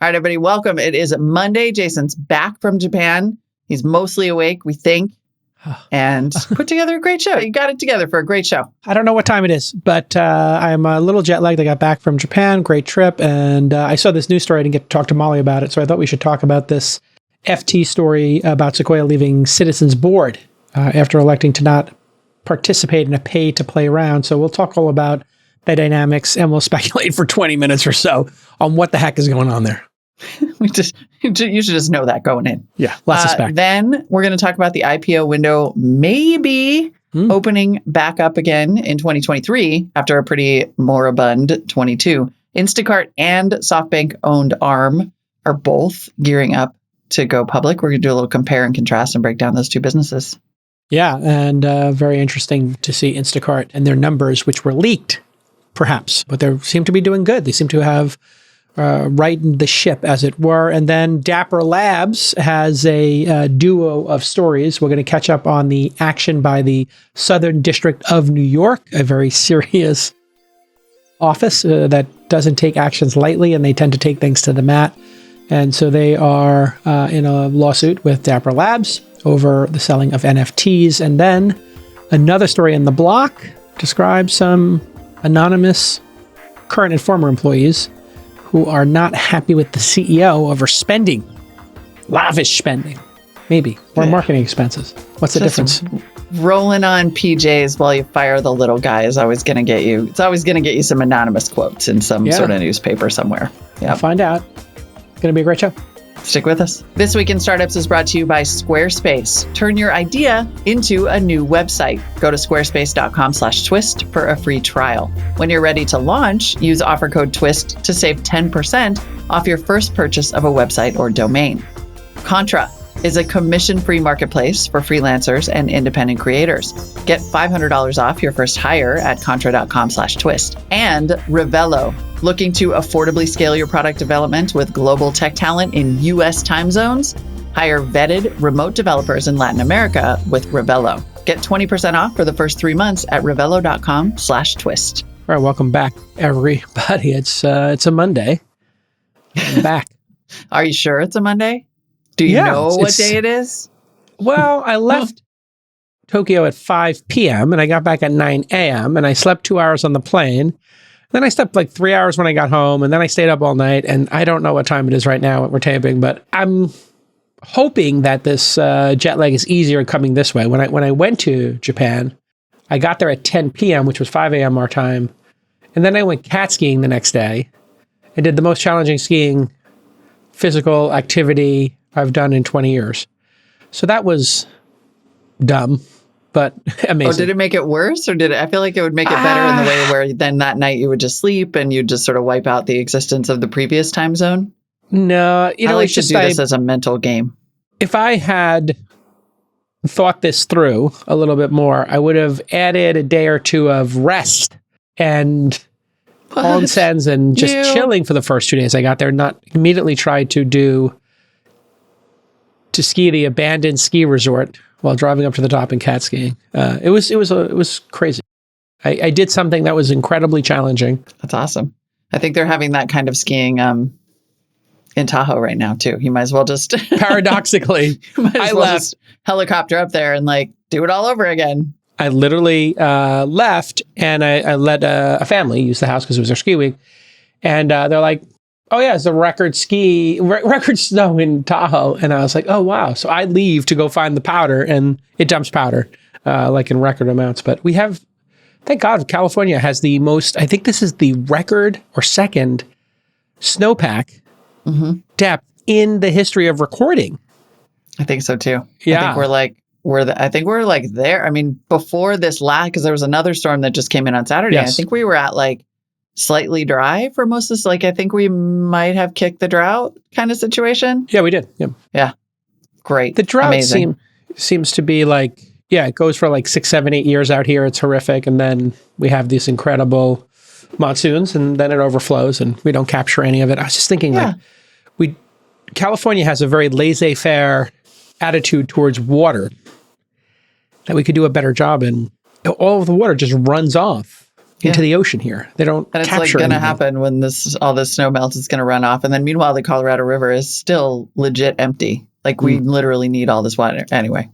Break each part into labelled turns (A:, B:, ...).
A: All right, everybody, welcome. It is Monday. Jason's back from Japan. He's mostly awake, we think, and put together a great show. You got it together for a great show.
B: I don't know what time it is, but I'm a little jet lagged. I got back from Japan, great trip, and I saw this news story. I didn't get to talk to Molly about it, so I thought we should talk about this FT story about Sequoia leaving Citizens Board after electing to not participate in a pay-to-play round. So we'll talk all about the dynamics, and we'll speculate for 20 minutes or so on what the heck is going on there.
A: You should just know that going in.
B: Yeah, lots of spec.
A: Then we're going to talk about the IPO window maybe opening back up again in 2023 after a pretty moribund 22. Instacart and SoftBank-owned Arm are both gearing up to go public. We're going to do a little compare and contrast and break down those two businesses.
B: Yeah, and very interesting to see Instacart and their numbers, which were leaked, perhaps, but they seem to be doing good. They seem to have righted the ship, as it were. And then Dapper Labs has a duo of stories. We're going to catch up on the action by the Southern District of New York, a very serious office that doesn't take actions lightly, and they tend to take things to the mat. And so they are in a lawsuit with Dapper Labs over the selling of NFTs. And then another story in the block describes some anonymous current and former employees who are not happy with the CEO over spending, lavish spending, maybe, or marketing expenses. What's the difference?
A: Rolling on PJs while you fire the little guy is always going to get you. It's always going to get you some anonymous quotes in some sort of newspaper somewhere. Yeah,
B: we'll find out. It's going to be a great show.
A: Stick with us. This Week in Startups is brought to you by Squarespace. Turn your idea into a new website. Go to squarespace.com/twist for a free trial. When you're ready to launch, use offer code TWIST to save 10% off your first purchase of a website or domain. Contra is a commission-free marketplace for freelancers and independent creators. Get $500 off your first hire at contra.com/twist. And Revelo, looking to affordably scale your product development with global tech talent in U.S. time zones? Hire vetted remote developers in Latin America with Revelo. Get 20% off for the first 3 months at revelo.com/twist.
B: All right, welcome back, everybody. It's a Monday. I'm back.
A: Are you sure it's a Monday? Do you know what day it is?
B: Well, I left Tokyo at 5 p.m. and I got back at 9 a.m. and I slept 2 hours on the plane. Then I slept like 3 hours when I got home, and then I stayed up all night. And I don't know what time it is right now we're taping, but I'm hoping that this jet lag is easier coming this way. When I went to Japan, I got there at 10 p.m., which was 5 a.m. our time. And then I went cat skiing the next day. I did the most challenging skiing physical activity I've done in 20 years. So that was dumb, but amazing.
A: Oh, did it make it worse, or did it? I feel like it would make it better in the way where then that night you would just sleep and you'd just sort of wipe out the existence of the previous time zone.
B: No,
A: I like to do this as a mental game.
B: If I had thought this through a little bit more, I would have added a day or two of rest and onsens and just chilling for the first 2 days I got there. Not immediately tried to ski the abandoned ski resort while driving up to the top and cat skiing. It was crazy. I did something that was incredibly challenging.
A: That's awesome. I think they're having that kind of skiing in Tahoe right now too. You might as well just
B: paradoxically,
A: I left helicopter up there and like do it all over again.
B: I literally left and I let a family use the house because it was their ski week, and they're like, "Oh yeah, it's the record snow in Tahoe." And I was like, "Oh wow!" So I leave to go find the powder, and it dumps powder like in record amounts. But we have, thank God, California has the most. I think this is the record or second snowpack depth in the history of recording.
A: I think so too.
B: Yeah,
A: I think we're like there. I mean, before this last, because there was another storm that just came in on Saturday. Yes. I think we were at like slightly dry for most of this. Like, I think we might have kicked the drought kind of situation.
B: Yeah, we did.
A: Yeah. Great.
B: The drought seems to be like, it goes for like 6, 7, 8 years out here. It's horrific. And then we have these incredible monsoons, and then it overflows and we don't capture any of it. I was just thinking California has a very laissez-faire attitude towards water that we could do a better job in. All of the water just runs off. into the ocean here. They don't
A: and it's
B: capture
A: going to
B: anything.
A: happen when all this snow melts. It's going to run off. And then meanwhile, the Colorado River is still legit empty. Like we literally need all this water. Anyway.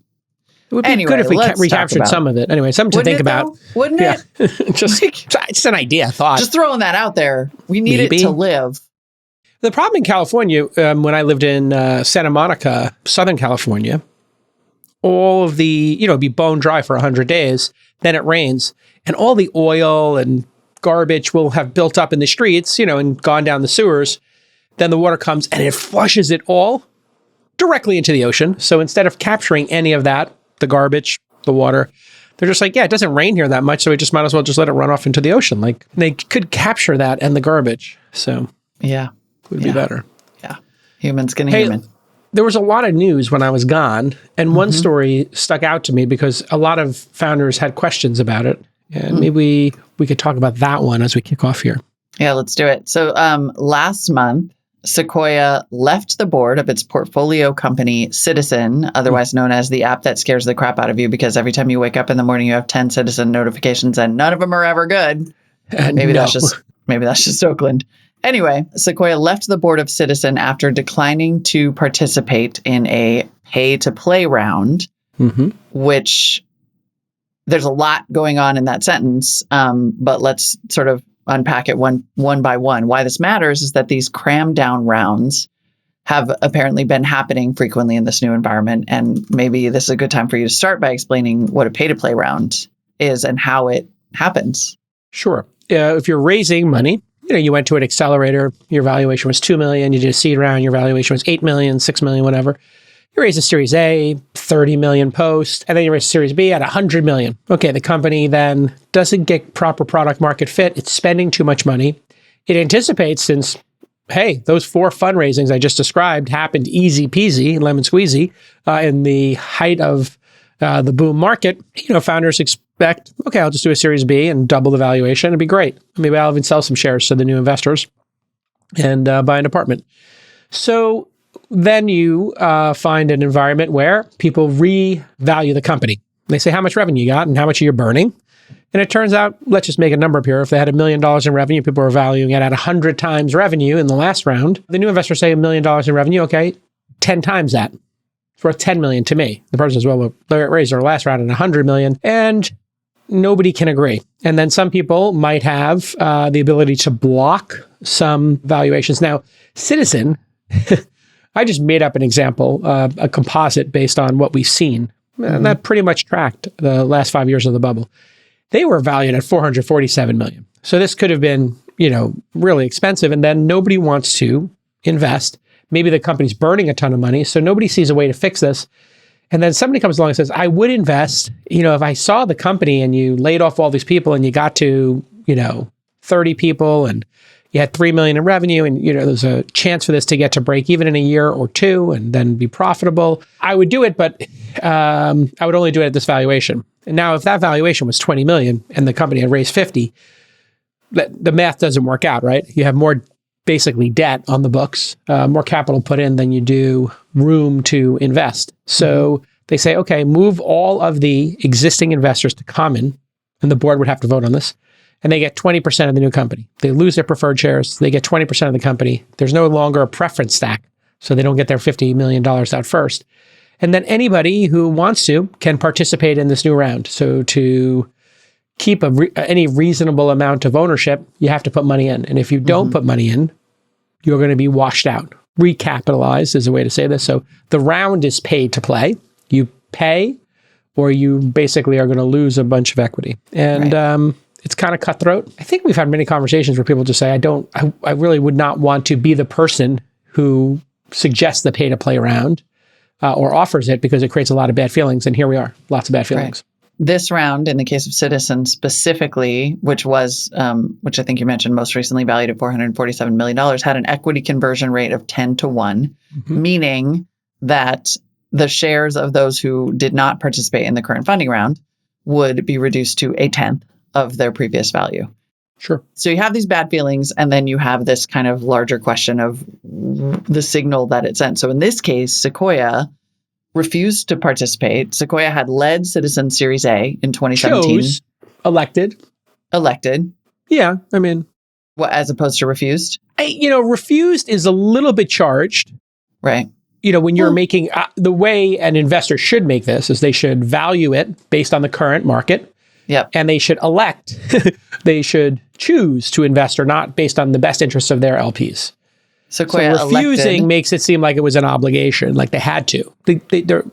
B: It would be good if we recaptured some of it. Anyway, something to think about.
A: Wouldn't it?
B: Just an idea, a thought.
A: Just throwing that out there. We need it to live.
B: The problem in California, when I lived in Santa Monica, Southern California, all of the, it'd be bone dry for 100 days. Then it rains. And all the oil and garbage will have built up in the streets, and gone down the sewers. Then the water comes and it flushes it all directly into the ocean. So instead of capturing any of that, the garbage, the water, they're just like, it doesn't rain here that much, so we just might as well just let it run off into the ocean. Like they could capture that and the garbage. So it would be better. Yeah.
A: Humans can human.
B: There was a lot of news when I was gone, and one story stuck out to me because a lot of founders had questions about it. And maybe we could talk about that one as we kick off here.
A: Yeah, let's do it. So last month, Sequoia left the board of its portfolio company, Citizen, otherwise known as the app that scares the crap out of you because every time you wake up in the morning, you have 10 Citizen notifications and none of them are ever good. Maybe that's just Oakland. Anyway, Sequoia left the board of Citizen after declining to participate in a pay-to-play round, which there's a lot going on in that sentence, but let's sort of unpack it one by one. Why this matters is that these cram down rounds have apparently been happening frequently in this new environment. And maybe this is a good time for you to start by explaining what a pay-to-play round is and how it happens.
B: Sure. If you're raising money, you went to an accelerator, your valuation was 2 million, you did a seed round, your valuation was 8 million, 6 million, whatever. You raise a Series A, 30 million post, and then you raise a Series B at 100 million. Okay, the company then doesn't get proper product market fit. It's spending too much money. It anticipates, since, hey, those 4 fundraisings I just described happened easy peasy, lemon squeezy, in the height of the boom market. Founders expect, okay, I'll just do a Series B and double the valuation. It'd be great. Maybe I'll even sell some shares to the new investors and buy an apartment. So then you find an environment where people revalue the company. They say how much revenue you got and how much you're burning. And it turns out, let's just make a number up here. If they had $1 million in revenue, people were valuing it at 100 times revenue in the last round. The new investors say $1 million in revenue. Okay, 10 times that. It's worth 10 million to me. The person says, well, they raised their last round at 100 million. And nobody can agree. And then some people might have the ability to block some valuations. Now, Citizen, I just made up an example, a composite based on what we've seen. And that pretty much tracked the last 5 years of the bubble. They were valued at 447 million. So this could have been, really expensive. And then nobody wants to invest. Maybe the company's burning a ton of money. So nobody sees a way to fix this. And then somebody comes along and says, I would invest, if I saw the company and you laid off all these people and you got to, 30 people and you had 3 million in revenue and, there's a chance for this to get to break even in a year or two and then be profitable. I would do it, but I would only do it at this valuation. And now if that valuation was 20 million and the company had raised 50, the math doesn't work out, right? You have more basically debt on the books, more capital put in than you do room to invest. So they say, okay, move all of the existing investors to common, and the board would have to vote on this, and they get 20% of the new company. They lose their preferred shares, they get 20% of the company. There's no longer a preference stack, so they don't get their $50 million out first. And then anybody who wants to can participate in this new round. So to keep any reasonable amount of ownership, you have to put money in. And if you don't put money in, you're going to be washed out. Recapitalized is a way to say this. So the round is paid to play. You pay, or you basically are going to lose a bunch of equity. And it's kind of cutthroat. I think we've had many conversations where people just say, I really would not want to be the person who suggests the pay to play round or offers it because it creates a lot of bad feelings. And here we are, lots of bad feelings.
A: Right. This round, in the case of Citizen specifically, which I think you mentioned most recently valued at $447 million, had an equity conversion rate of 10 to 1, meaning that the shares of those who did not participate in the current funding round would be reduced to a tenth of their previous value.
B: Sure.
A: So you have these bad feelings, and then you have this kind of larger question of the signal that it sent. So in this case, Sequoia refused to participate. Sequoia had led Citizen Series A in 2017.
B: Elected
A: Elected.
B: Yeah, I mean,
A: As opposed to refused?
B: refused is a little bit charged.
A: Right.
B: When you're making the way an investor should make this is they should value it based on the current market.
A: Yep.
B: And they should elect, they should choose to invest or not based on the best interests of their LPs.
A: Sequoia
B: so refusing
A: elected.
B: makes it seem like it was an obligation, like they had to. They don't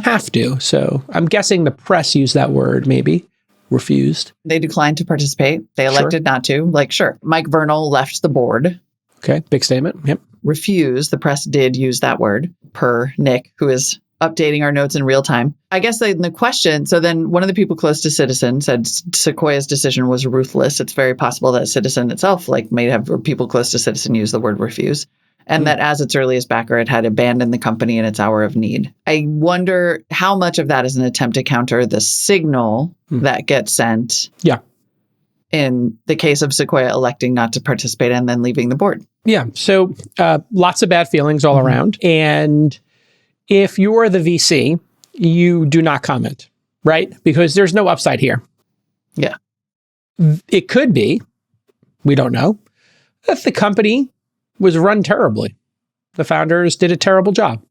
B: have to. So I'm guessing the press used that word, maybe. Refused.
A: They declined to participate. They elected not to. Like, sure. Mike Vernal left the board.
B: Okay, big statement. Yep.
A: Refused. The press did use that word, per Nick, who is updating our notes in real time. I guess the question, so then one of the people close to Citizen said Sequoia's decision was ruthless. It's very possible that Citizen itself may have, or people close to Citizen use the word refuse. And that as its earliest backer, it had abandoned the company in its hour of need. I wonder how much of that is an attempt to counter the signal that gets sent.
B: Yeah.
A: In the case of Sequoia electing not to participate and then leaving the board.
B: Yeah. So lots of bad feelings all around. And if you are the VC, you do not comment, right? Because there's no upside here.
A: Yeah.
B: It could be, we don't know, if the company was run terribly. The founders did a terrible job.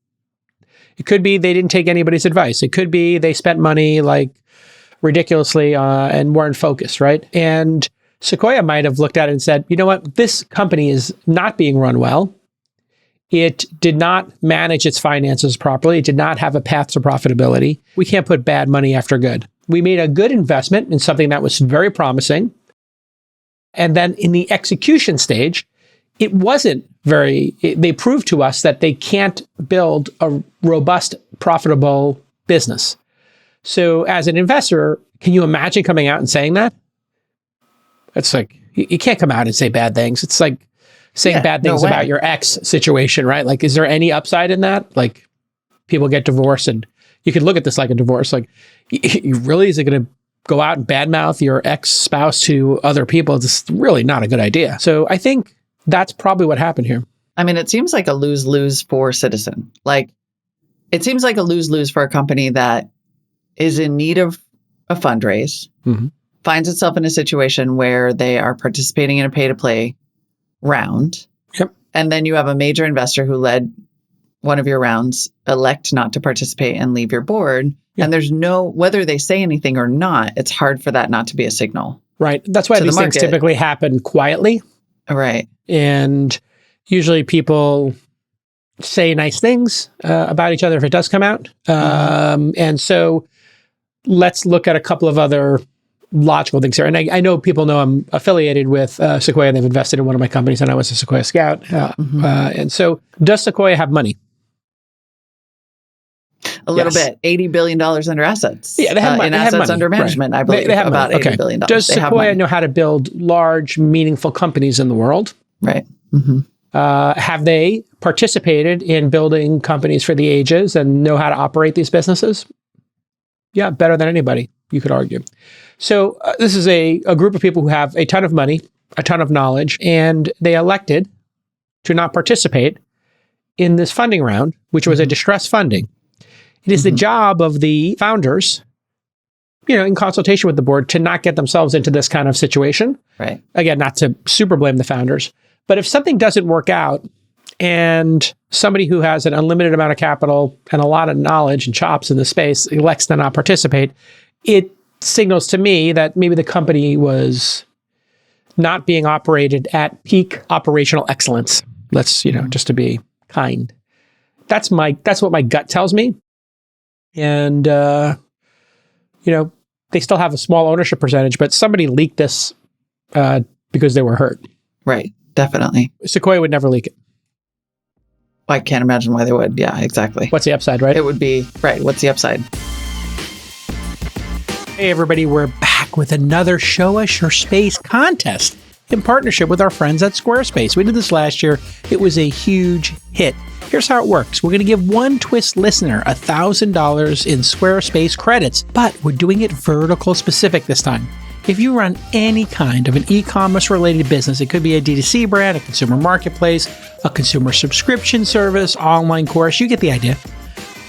B: It could be they didn't take anybody's advice. It could be they spent money ridiculously and weren't focused, right? And Sequoia might have looked at it and said, you know what, this company is not being run well. It did not manage its finances properly. It did not have a path to profitability. We can't put bad money after good. We made a good investment in something that was very promising. And then in the execution stage, it wasn't they proved to us that they can't build a robust, profitable business. So as an investor, can you imagine coming out and saying that? It's like, you can't come out and say bad things. It's like saying bad things about your ex situation, right? Like, is there any upside in that? Like, people get divorced and you could look at this like a divorce. Like, you really, is it going to go out and badmouth your ex-spouse to other people? It's really not a good idea. So I think that's probably what happened here.
A: I mean, it seems like a lose-lose for Citizen. Like, it seems like a lose-lose for a company that is in need of a fundraise, finds itself in a situation where they are participating in a pay-to-play round.
B: Yep.
A: And then you have a major investor who led one of your rounds, elect not to participate and leave your board. Yep. And there's whether they say anything or not, it's hard for that not to be a signal.
B: Right. That's why these things typically happen quietly.
A: Right.
B: And usually people say nice things about each other if it does come out. And so let's look at a couple of other logical things here. And I know people know I'm affiliated with Sequoia. They've invested in one of my companies and I was a Sequoia scout. And so does Sequoia have money?
A: A little bit. $80 billion under assets.
B: Yeah, they have money.
A: In assets under management, right. I believe.
B: They have
A: about
B: money.
A: $80 billion.
B: Does Sequoia know how to build large, meaningful companies in the world?
A: Right.
B: Have they participated in building companies for the ages and know how to operate these businesses? Yeah, better than anybody, you could argue. So this is a group of people who have a ton of money, a ton of knowledge, and they elected to not participate in this funding round, which was a distress funding. It is the job of the founders, in consultation with the board, to not get themselves into this kind of situation.
A: Right.
B: Again, not to super blame the founders. But if something doesn't work out and somebody who has an unlimited amount of capital and a lot of knowledge and chops in the space elects to not participate, it signals to me that maybe the company was not being operated at peak operational excellence. Let's, just to be kind. That's what my gut tells me. And, they still have a small ownership percentage, but somebody leaked this because they were hurt.
A: Right. Definitely.
B: Sequoia would never leak it.
A: I can't imagine why they would. Yeah, exactly.
B: What's the upside, right?
A: It would be, right. What's the upside?
B: Hey, everybody. We're back with another Show Us Your Space contest in partnership with our friends at Squarespace. We did this last year. It was a huge hit. Here's how it works. We're going to give one Twist listener $1,000 in Squarespace credits, but we're doing it vertical specific this time. If you run any kind of an e-commerce related business, it could be a D2C brand, a consumer marketplace, a consumer subscription service, online course, you get the idea.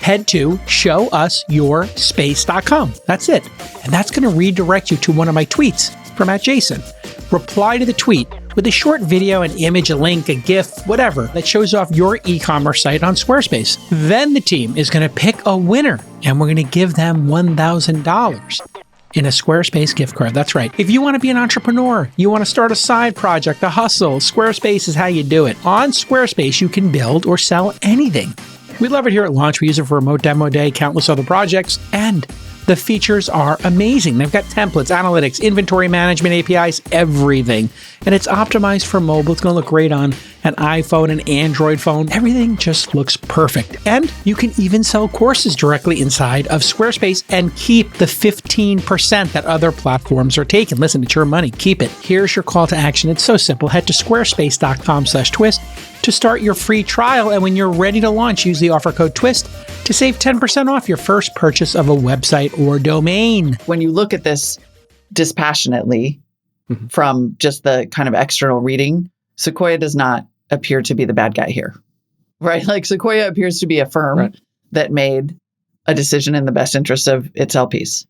B: head to showusyourspace.com. That's it. And that's going to redirect you to one of my tweets from @Jason. Reply to the tweet with a short video, an image, a link, a GIF, whatever that shows off your e-commerce site on Squarespace. Then the team is going to pick a winner, and we're going to give them $1,000 in a Squarespace gift card. That's right. If you want to be an entrepreneur, you want to start a side project, a hustle, Squarespace is how you do it. On Squarespace, you can build or sell anything. We love it here at Launch. We use it for Remote Demo Day, countless other projects, and the features are amazing. They've got templates, analytics, inventory management, APIs, everything. And it's optimized for mobile. It's going to look great on an iPhone, an Android phone. Everything just looks perfect. And you can even sell courses directly inside of Squarespace and keep the 15% that other platforms are taking. Listen, it's your money. Keep it. Here's your call to action. It's so simple. Head to squarespace.com/twist to start your free trial. And when you're ready to launch, use the offer code TWIST to save 10% off your first purchase of a website or domain.
A: When you look at this dispassionately from just the kind of external reading, Sequoia does not appear to be the bad guy here, right? Like Sequoia appears to be a firm that made a decision in the best interest of its LPs.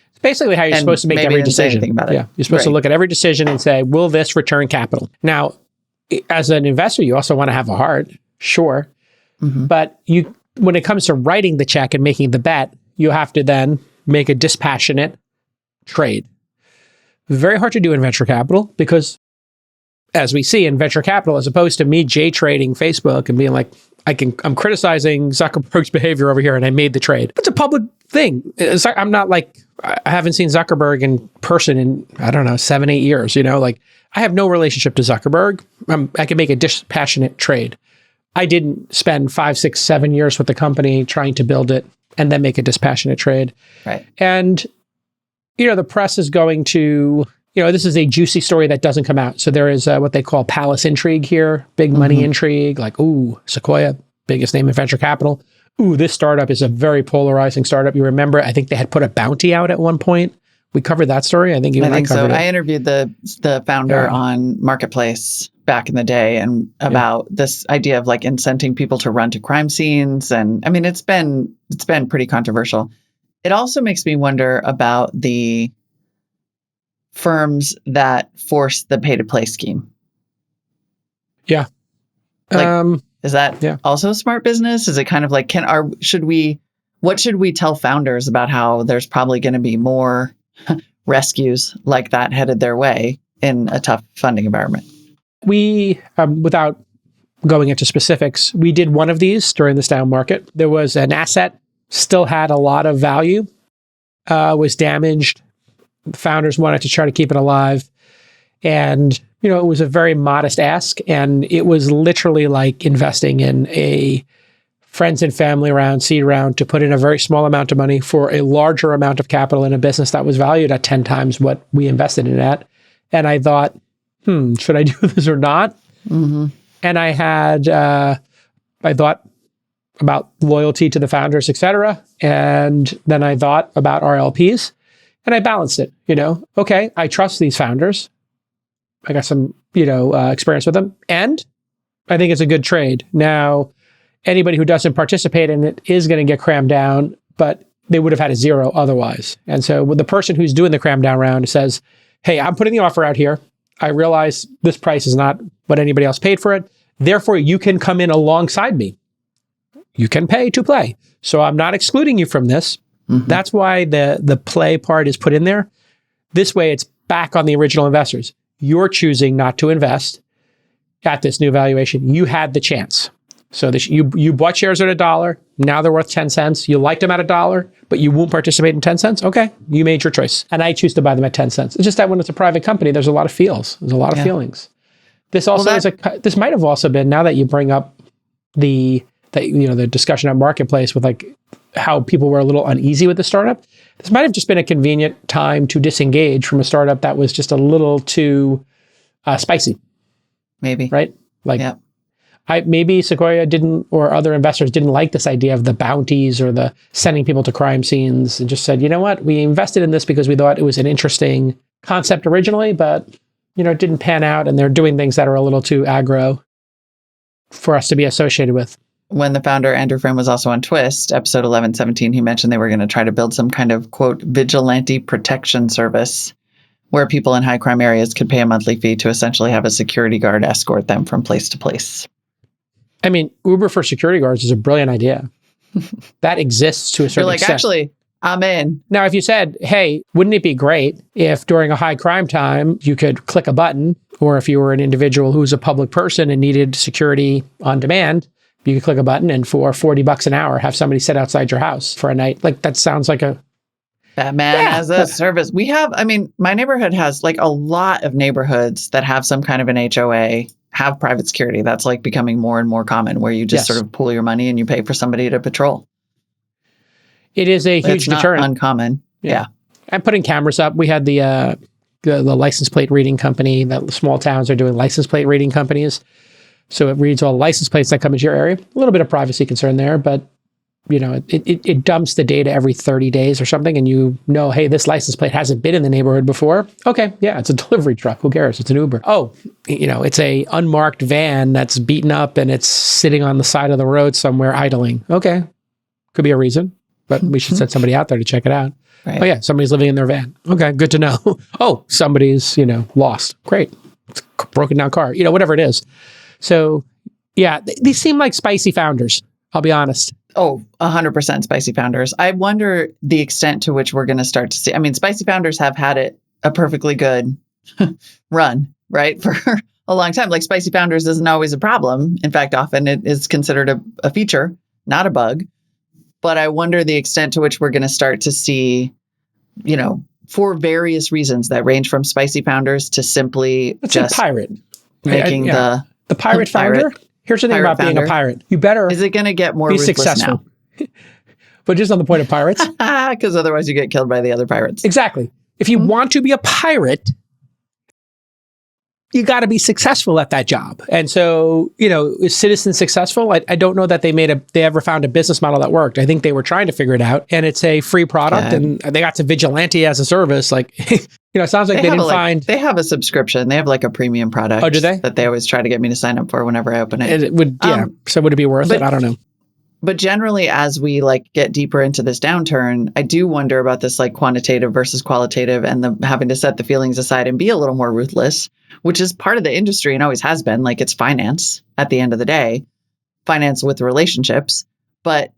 B: It's basically how you're supposed to make every decision.
A: About it.
B: Yeah, you're supposed to look at every decision and say, will this return capital? Now, as an investor, you also want to have a heart, sure. But when it comes to writing the check and making the bet, you have to then make a dispassionate trade. Very hard to do in venture capital because, as we see in venture capital, as opposed to me trading Facebook and being like, I'm criticizing Zuckerberg's behavior over here and I made the trade. It's a public thing. I'm not like, I haven't seen Zuckerberg in person in, 7-8 years, like I have no relationship to Zuckerberg. I can make a dispassionate trade. I didn't spend 5, 6, 7 years with the company trying to build it and then make a dispassionate trade.
A: Right.
B: And, the press is going to, this is a juicy story that doesn't come out. So there is what they call palace intrigue here, big money intrigue, like, Sequoia, biggest name in venture capital. This startup is a very polarizing startup. You remember, I think they had put a bounty out at one point. We covered that story. I think
A: so. I interviewed the founder on Marketplace back in the day and about this idea of like incenting people to run to crime scenes. And I mean, it's been pretty controversial. It also makes me wonder about the firms that force the pay to play scheme.
B: Yeah.
A: Is that also smart business? Is it kind of like, what should we tell founders about how there's probably going to be more rescues like that headed their way in a tough funding environment?
B: We, without going into specifics, we did one of these during this down market. There was an asset, still had a lot of value, was damaged. The founders wanted to try to keep it alive. And, it was a very modest ask. And it was literally like investing in a friends and family round, seed round, to put in a very small amount of money for a larger amount of capital in a business that was valued at 10 times what we invested in it at. And I thought, should I do this or not? And I had, I thought about loyalty to the founders, et cetera. And then I thought about our LPs and I balanced it, okay, I trust these founders. I got some, experience with them and I think it's a good trade. Now, anybody who doesn't participate in it is going to get crammed down, but they would have had a zero otherwise. And so with the person who's doing the cram down round says, hey, I'm putting the offer out here. I realize this price is not what anybody else paid for it. Therefore, you can come in alongside me. You can pay to play. So I'm not excluding you from this. That's why the play part is put in there. This way, it's back on the original investors. You're choosing not to invest at this new valuation. You had the chance. So you bought shares at $1. Now they're worth 10 cents. You liked them at $1, but you won't participate in 10 cents. Okay, you made your choice. And I choose to buy them at 10 cents. It's just that when it's a private company, there's a lot of feels. There's a lot of feelings. This also this might have also been, now that you bring up the discussion on Marketplace with like how people were a little uneasy with the startup. This might have just been a convenient time to disengage from a startup that was just a little too spicy.
A: Maybe.
B: Right? Like, maybe Sequoia didn't, or other investors didn't like this idea of the bounties or the sending people to crime scenes and just said, you know what, we invested in this because we thought it was an interesting concept originally, but, it didn't pan out and they're doing things that are a little too aggro for us to be associated with.
A: when the founder, Andrew Frame, was also on Twist, episode 1117, he mentioned they were going to try to build some kind of, quote, vigilante protection service where people in high crime areas could pay a monthly fee to essentially have a security guard escort them from place to place.
B: I mean, Uber for security guards is a brilliant idea. That exists to a certain extent.
A: Actually, I'm in.
B: Now, if you said, hey, wouldn't it be great if during a high crime time you could click a button, or if you were an individual who was a public person and needed security on demand, you could click a button and for $40 an hour, have somebody sit outside your house for a night. Like, that sounds like a...
A: Batman as a service. We have, I mean, my neighborhood has like a lot of neighborhoods that have some kind of an HOA, have private security. That's like becoming more and more common, where you just sort of pool your money and you pay for somebody to patrol.
B: It is a huge deterrent.
A: Not uncommon. Yeah.
B: I'm putting cameras up. We had the license plate reading company that small towns are doing license plate reading companies. So it reads all the license plates that come into your area. A little bit of privacy concern there, but you know, it dumps the data every 30 days or something, and you know, hey, this license plate hasn't been in the neighborhood before. Okay, yeah, it's a delivery truck. Who cares? It's an Uber. Oh, you know, it's a unmarked van that's beaten up and it's sitting on the side of the road somewhere idling. Okay, could be a reason, but we should send somebody out there to check it out. Right. Oh yeah, somebody's living in their van. Okay, good to know. Oh, somebody's, you know, lost. Great. It's a broken down car. You know, whatever it is. So yeah, these seem like spicy founders. I'll be honest.
A: Oh, 100% spicy founders. I wonder the extent to which we're going to start to see. I mean, spicy founders have had it a perfectly good run, right? For a long time. Like, spicy founders isn't always a problem. In fact, often it is considered a feature, not a bug. But I wonder the extent to which we're going to start to see, you know, for various reasons that range from spicy founders to simply just
B: pirate.
A: Making the
B: pirate founder. Here's the thing about being a pirate. You better
A: is it going to get more
B: be successful
A: now?
B: But just on the point of pirates.
A: Because otherwise you get killed by the other pirates.
B: Exactly. If you want to be a pirate, you got to be successful at that job. And so, you know, is Citizen successful? I don't know that they ever found a business model that worked. I think they were trying to figure it out, and it's a free product, and they got to vigilante as a service. Like, you know, it sounds like they didn't find...
A: They have a subscription. They have like a premium product.
B: Oh, do they?
A: That they always try to get me to sign up for whenever I open it.
B: It would, yeah. So would it be worth it? I don't know.
A: But generally, as we like get deeper into this downturn, I do wonder about this like quantitative versus qualitative, and the having to set the feelings aside and be a little more ruthless, which is part of the industry and always has been. Like, it's finance at the end of the day, finance with relationships. But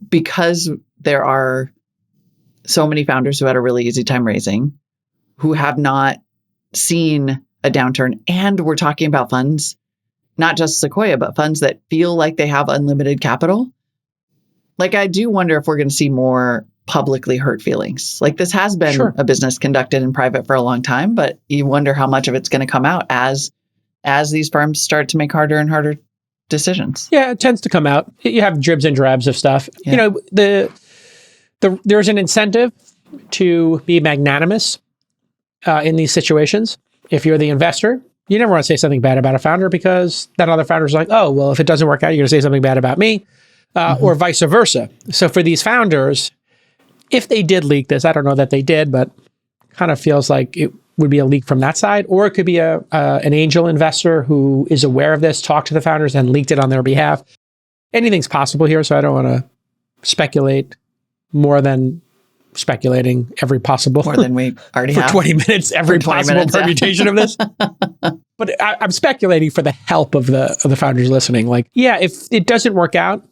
A: because there are so many founders who had a really easy time raising, who have not seen a downturn, and we're talking about funds, not just Sequoia, but funds that feel like they have unlimited capital. Like, I do wonder if we're going to see more publicly hurt feelings. Like, this has been a business conducted in private for a long time, but you wonder how much of it's going to come out as these firms start to make harder and harder decisions.
B: Yeah, it tends to come out. You have dribs and drabs of stuff. Yeah. You know, there's an incentive to be magnanimous in these situations. If you're the investor, you never want to say something bad about a founder, because that other founder's like, oh, well, if it doesn't work out, you're going to say something bad about me, or vice versa. So for these founders, if they did leak this, I don't know that they did, but kind of feels like it would be a leak from that side, or it could be an angel investor who is aware of this, talked to the founders, and leaked it on their behalf. Anything's possible here, so I don't want to speculate more than speculating every possible...
A: More than we already have.
B: For 20 minutes, every possible permutation of this. But I'm speculating for the help of the founders listening. Like, yeah, if it doesn't work out,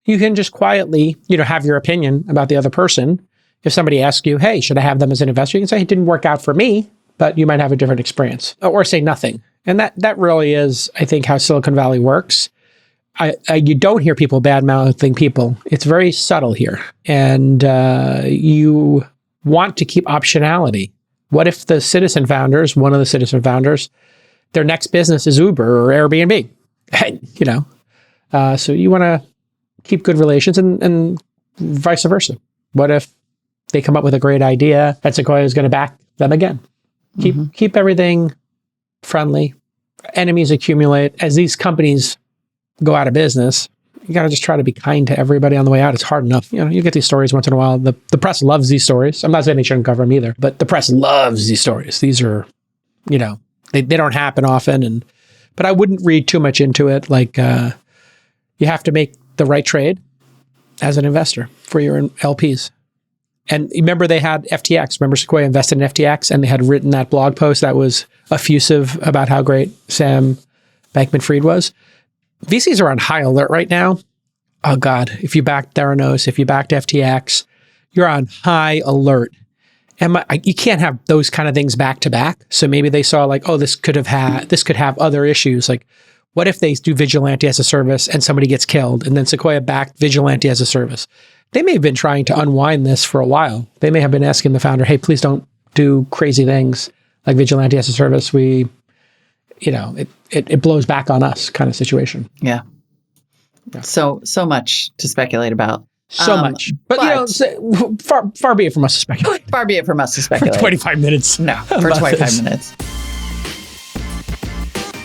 B: you can just quietly, you know, have your opinion about the other person. If somebody asks you, hey, should I have them as an investor? You can say, it didn't work out for me, but you might have a different experience. Or say nothing. And that really is, I think, how Silicon Valley works. You don't hear people bad-mouthing people. It's very subtle here. And you want to keep optionality. What if the Citizen founders, one of the Citizen founders, their next business is Uber or Airbnb? You know, so you want to keep good relations, and vice versa. What if they come up with a great idea and Sequoia is going to back them again? Keep everything friendly. Enemies accumulate. As these companies go out of business, you got to just try to be kind to everybody on the way out. It's hard enough. You know, you get these stories once in a while. The press loves these stories. I'm not saying they shouldn't cover them either, but the press loves these stories. These are, you know, they don't happen often. But I wouldn't read too much into it. Like, You have to make the right trade as an investor for your LPs. And remember, they had FTX. Remember, Sequoia invested in FTX, and they had written that blog post that was effusive about how great Sam Bankman-Fried was. VCs are on high alert right now. Oh, God. If you backed Theranos, if you backed FTX, you're on high alert. And you can't have those kind of things back to back. So maybe they saw like, oh, this could have other issues. Like, what if they do Vigilante as a service and somebody gets killed, and then Sequoia backed Vigilante as a service? They may have been trying to unwind this for a while. They may have been asking the founder, hey, please don't do crazy things like Vigilante as a service. It blows back on us kind of situation.
A: Yeah. So much to speculate about.
B: So much. But far be it from us to speculate.
A: Far be it from us to speculate.
B: For 25 minutes.
A: No, for 25 minutes.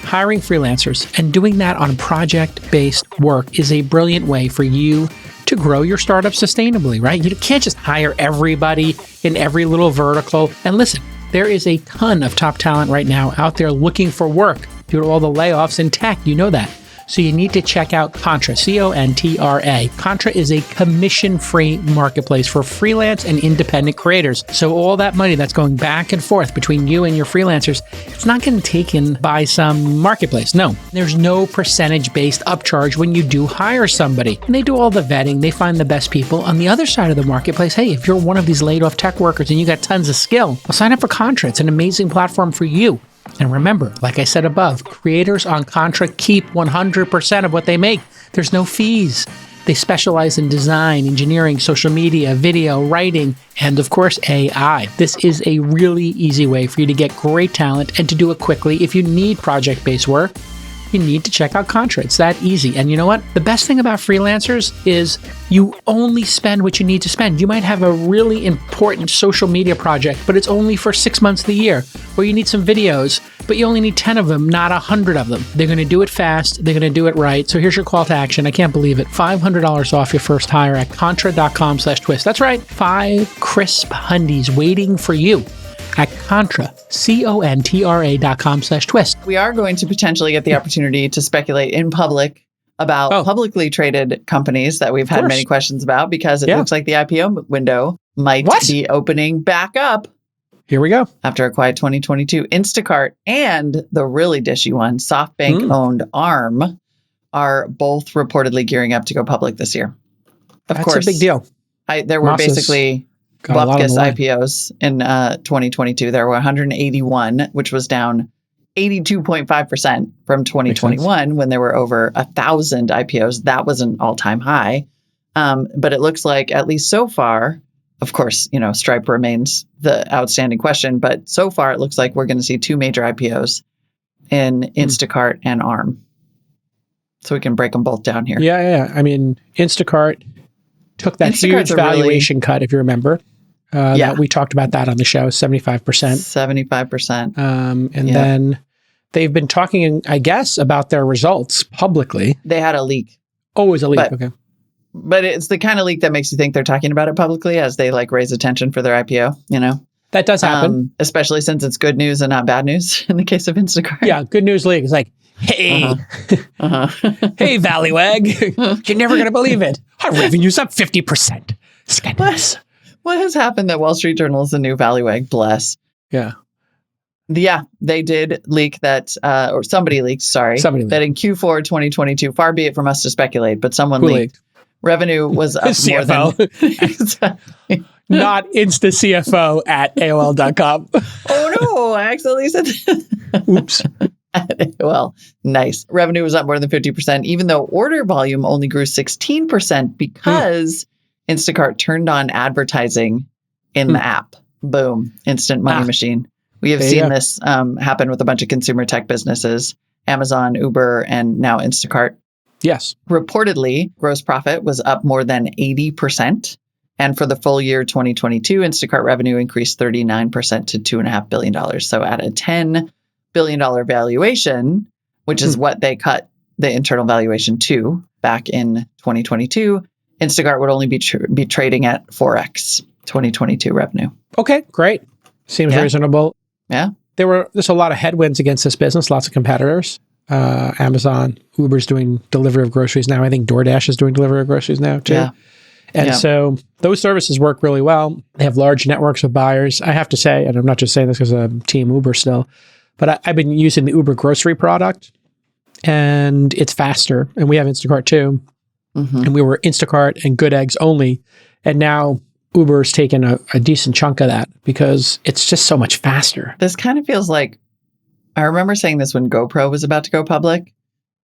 B: Hiring freelancers and doing that on project-based work is a brilliant way for you to grow your startup sustainably, right? You can't just hire everybody in every little vertical. And listen, there is a ton of top talent right now out there looking for work due to all the layoffs in tech. You know that. So you need to check out Contra, Contra. Contra is a commission-free marketplace for freelance and independent creators. So all that money that's going back and forth between you and your freelancers, it's not getting taken by some marketplace. No, there's no percentage-based upcharge when you do hire somebody. And they do all the vetting. They find the best people. On the other side of the marketplace, hey, if you're one of these laid-off tech workers and you got tons of skill, well, sign up for Contra. It's an amazing platform for you. And remember, like I said above, creators on Contra keep 100% of what they make. There's no fees. They specialize in design, engineering, social media, video, writing, and of course, AI. This is a really easy way for you to get great talent and to do it quickly. If you need project-based work, you need to check out Contra. It's that easy. And you know what? The best thing about freelancers is you only spend what you need to spend. You might have a really important social media project, but it's only for 6 months of the year. Or you need some videos, but you only need 10 of them, not 100 of them. They're going to do it fast. They're going to do it right. So here's your call to action. I can't believe it. $500 off your first hire at contra.com/twist. That's right. 5 crisp hundies waiting for you at Contra, Contra.com/twist.
A: We are going to potentially get the opportunity to speculate in public about publicly traded companies that we've had many questions about, because it looks like the IPO window might be opening back up.
B: Here we go.
A: After a quiet 2022, Instacart and the really dishy one, SoftBank-owned Arm, are both reportedly gearing up to go public this year. Of course,
B: that's a big deal.
A: There were basically bupkis IPOs in 2022. There were 181, which was down 82.5% from 2021 when there were over 1,000 IPOs. That was an all-time high. But it looks like, at least so far, of course, Stripe remains the outstanding question, but so far it looks like we're going to see 2 major IPOs in Instacart and Arm. So we can break them both down here.
B: Yeah. I mean, Instacart took that huge valuation cut, if you remember. That we talked about that on the show, 75%.
A: 75%.
B: And then they've been talking, I guess, about their results publicly.
A: They had a leak.
B: Oh, it was a leak. Okay.
A: But it's the kind of leak that makes you think they're talking about it publicly as they raise attention for their IPO,
B: That does happen.
A: Especially since it's good news and not bad news in the case of Instacart.
B: Yeah, good news leak. It's like, hey, hey, Valleywag, you're never going to believe it. Our revenue's up 50%. Scandalous.
A: What has happened that Wall Street Journal is the new Valleywag? Bless.
B: Yeah.
A: Yeah, they did leak that, or somebody leaked, that in Q4 2022, far be it from us to speculate, but someone leaked. Revenue was up more than...
B: Not Insta CFO at AOL.com.
A: Oh no, I accidentally said that.
B: Oops.
A: Well, nice. Revenue was up more than 50%, even though order volume only grew 16% because Instacart turned on advertising in the app. Boom. Instant money machine. We have seen this happen with a bunch of consumer tech businesses, Amazon, Uber, and now Instacart.
B: Yes.
A: Reportedly, gross profit was up more than 80%. And for the full year 2022, Instacart revenue increased 39% to $2.5 billion. So at a $10 billion valuation, which is what they cut the internal valuation to back in 2022, Instacart would only be trading at 4x 2022 revenue.
B: Okay, great. Seems reasonable.
A: Yeah.
B: There's a lot of headwinds against this business, lots of competitors. Amazon. Uber's doing delivery of groceries now. I think DoorDash is doing delivery of groceries now too.
A: Yeah.
B: And so those services work really well. They have large networks of buyers. I have to say, and I'm not just saying this because I'm Team Uber still, but I've been using the Uber grocery product, and it's faster. And we have Instacart too. And we were Instacart and Good Eggs only. And now Uber's taken a decent chunk of that because it's just so much faster.
A: This kind of feels like, I remember saying this when GoPro was about to go public,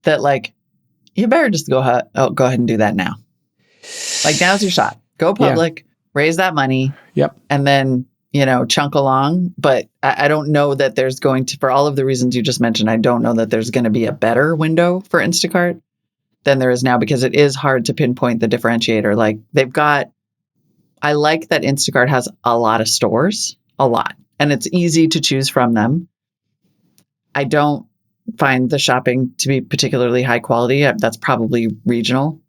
A: that like, you better just go ahead and do that now. Like, now's your shot. Go public, raise that money. And then, chunk along. But I don't know that there's going to, for all of the reasons you just mentioned, I don't know that there's going to be a better window for Instacart than there is now, because it is hard to pinpoint the differentiator. Like, I like that Instacart has a lot of stores, a lot, and it's easy to choose from them. I don't find the shopping to be particularly high quality. That's probably regional,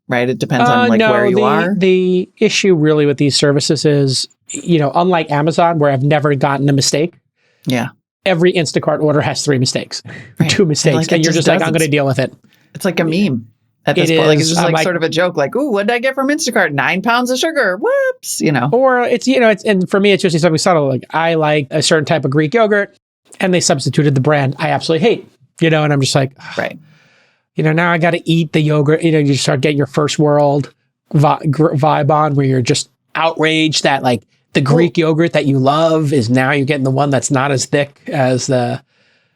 A: right? It depends on where you are.
B: The issue really with these services is, unlike Amazon, where I've never gotten a mistake.
A: Yeah.
B: Every Instacart order has 3 mistakes,
A: right.
B: 2 mistakes, and you're just like, I'm going to deal with it.
A: It's like a meme at this point. Like, it's just sort of a joke. Like, ooh, what did I get from Instacart? 9 pounds of sugar. Whoops.
B: Or it's, and for me, it's usually something subtle. Like, I like a certain type of Greek yogurt, and they substituted the brand I absolutely hate, and I'm just like,
A: right.
B: Now I got to eat the yogurt. You start getting your first world vibe on, where you're just outraged that like the Greek yogurt that you love is now you're getting the one that's not as thick as the.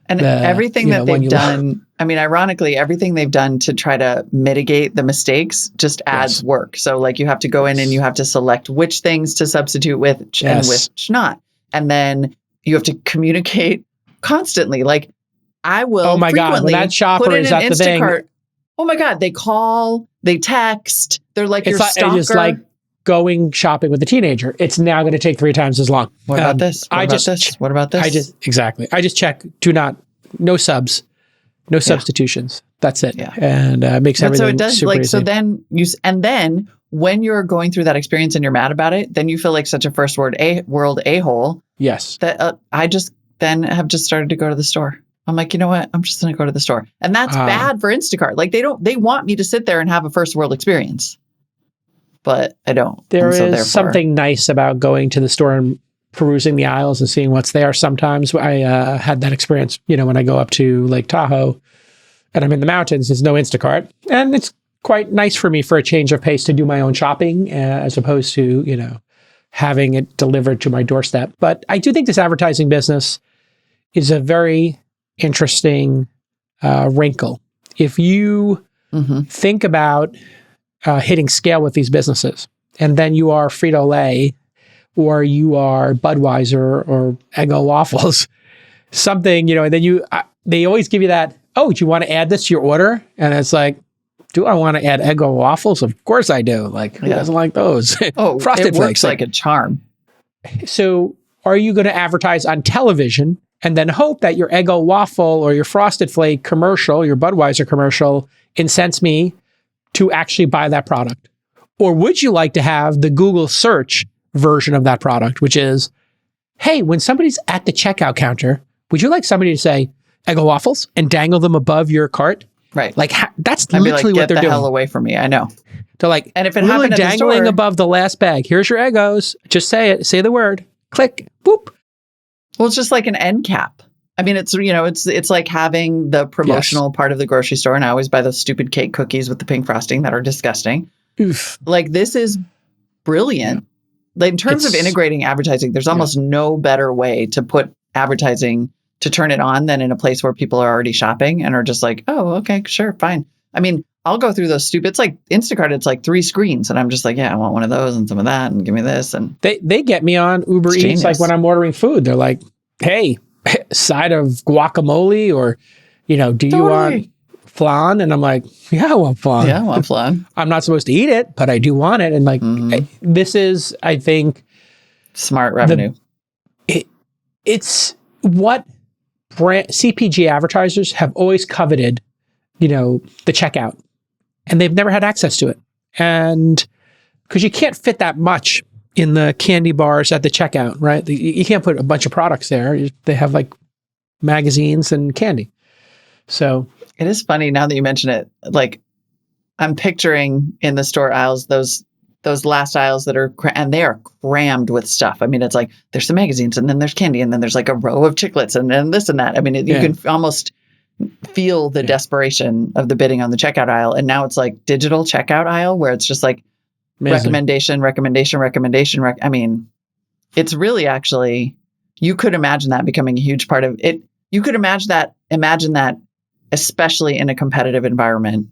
A: And everything that they've done, I mean, ironically, everything they've done to try to mitigate the mistakes just adds work. So like, you have to go in and you have to select which things to substitute with and which not. And then you have to communicate constantly. Like, I will
B: oh my God, when that shopper is at the thing.
A: Oh my God, they call, they text. They're like your stalker.
B: It's like going shopping with a teenager. It's now going to take 3 times as long.
A: What about this? What about this?
B: I just check. No subs, no substitutions. That's it. Yeah. And makes everything
A: so it does
B: super easy.
A: So then then when you're going through that experience and you're mad about it, then you feel like such a first world a-hole.
B: Yes.
A: That I just then have just started to go to the store. I'm like, you know what? I'm just going to go to the store. And that's bad for Instacart. Like, they want me to sit there and have a first world experience, but I don't.
B: There is something nice about going to the store and perusing the aisles and seeing what's there. Sometimes I had that experience, when I go up to Lake Tahoe and I'm in the mountains, there's no Instacart. And it's quite nice for me for a change of pace to do my own shopping as opposed to, having it delivered to my doorstep. But I do think this advertising business is a very interesting wrinkle. If you think about hitting scale with these businesses, and then you are Frito-Lay, or you are Budweiser or Eggo waffles, something, and then they always give you that, oh, do you want to add this to your order? And it's like, do I want to add Eggo waffles? Of course I do. Like, who doesn't like those?
A: Oh,
B: Frosted
A: Flakes. Works like a charm.
B: So are you going to advertise on television and then hope that your Eggo waffle or your Frosted Flake commercial, your Budweiser commercial, incents me to actually buy that product? Or would you like to have the Google search version of that product, which is, hey, when somebody's at the checkout counter, would you like somebody to say Eggo waffles and dangle them above your cart?
A: Right.
B: Like, that's literally what they're doing. Get
A: the hell away from me. I know.
B: They're like,
A: and if it
B: really
A: happened
B: dangling
A: at the store,
B: above the last bag, here's your Eggos. Just say it. Say the word. Click. Boop.
A: Well, it's just like an end cap. I mean, it's, it's like having the promotional part of the grocery store. And I always buy those stupid cake cookies with the pink frosting that are disgusting.
B: Oof.
A: Like, this is brilliant. Like, in terms of integrating advertising, there's almost no better way to put advertising, to turn it on, than in a place where people are already shopping and are just like, oh, okay, sure, fine. I mean, I'll go through those stupid, it's like Instacart, it's like 3 screens. And I'm just like, yeah, I want one of those and some of that and give me this. And
B: they get me on Uber Eats, like when I'm ordering food, they're like, hey, side of guacamole, or, do you want flan? And I'm like, yeah, I want flan.
A: Yeah, I want flan.
B: I'm not supposed to eat it, but I do want it. And like, this is, I think,
A: smart revenue.
B: It's what CPG advertisers have always coveted, the checkout, and they've never had access to it. And because you can't fit that much in the candy bars at the checkout, right? You can't put a bunch of products there. They have like magazines and candy. So
A: it is funny now that you mention it. Like, I'm picturing in the store aisles those last aisles that are and they are crammed with stuff. I mean, it's like there's some magazines, and then there's candy, and then there's like a row of chiclets, and then this and that. I mean, you can almost feel the desperation of the bidding on the checkout aisle. And now it's like digital checkout aisle where it's just like recommendation. I mean, it's really actually, you could imagine that becoming a huge part of it. You could imagine that, especially in a competitive environment,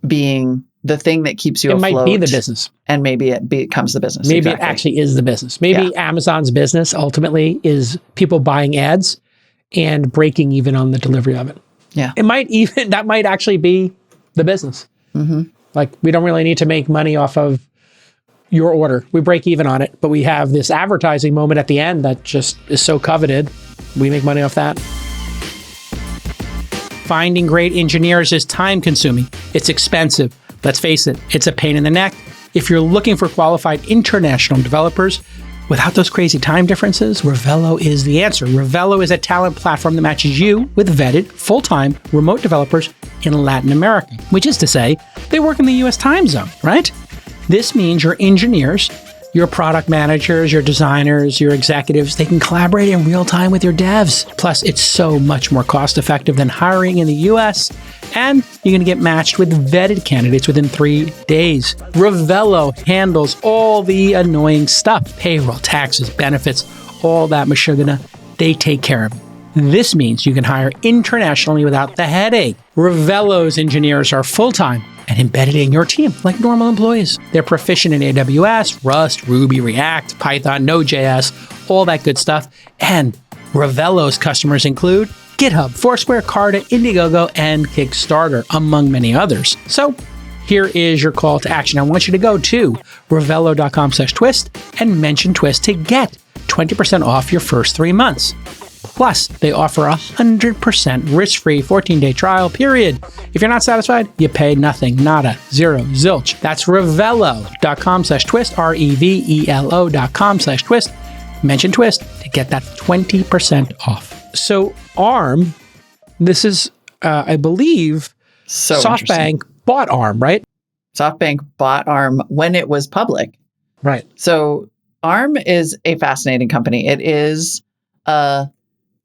A: being the thing that keeps you afloat.
B: It might be the business.
A: And maybe it becomes the business.
B: Maybe it actually is the business. Maybe Amazon's business ultimately is people buying ads and breaking even on the delivery of it.
A: Yeah.
B: That might actually be the business. Mm-hmm. Like, we don't really need to make money off of your order. We break even on it, but we have this advertising moment at the end that just is so coveted. We make money off that. Finding great engineers is time consuming. It's expensive. Let's face it, it's a pain in the neck. If you're looking for qualified international developers without those crazy time differences, Revelo is the answer. Revelo is a talent platform that matches you with vetted, full-time, remote developers in Latin America, which is to say, they work in the US time zone, right? This means your engineers, your product managers, your designers, your executives, they can collaborate in real time with your devs. Plus, it's so much more cost effective than hiring in the US. And you're going to get matched with vetted candidates within 3 days. Revelo handles all the annoying stuff. Payroll, taxes, benefits, all that mashugana, they take care of it. This means you can hire internationally without the headache. Revelo's engineers are full-time and embedded in your team like normal employees. They're proficient in AWS, Rust, Ruby, React, Python, Node.js, all that good stuff. And Revelo's customers include GitHub, Foursquare, Carta, Indiegogo, and Kickstarter, among many others. So here is your call to action. I want you to go to revelo.com/twist and mention twist to get 20% off your first 3 months. Plus, they offer 100% risk-free 14-day trial period. If you're not satisfied, you pay nothing, nada, zero, zilch. That's revelo.com/twist, revelo.com/twist. Mention twist to get that 20% off. So ARM, this is, I believe, SoftBank bought ARM, right?
A: SoftBank bought ARM when it was public.
B: Right.
A: So ARM is a fascinating company. It is a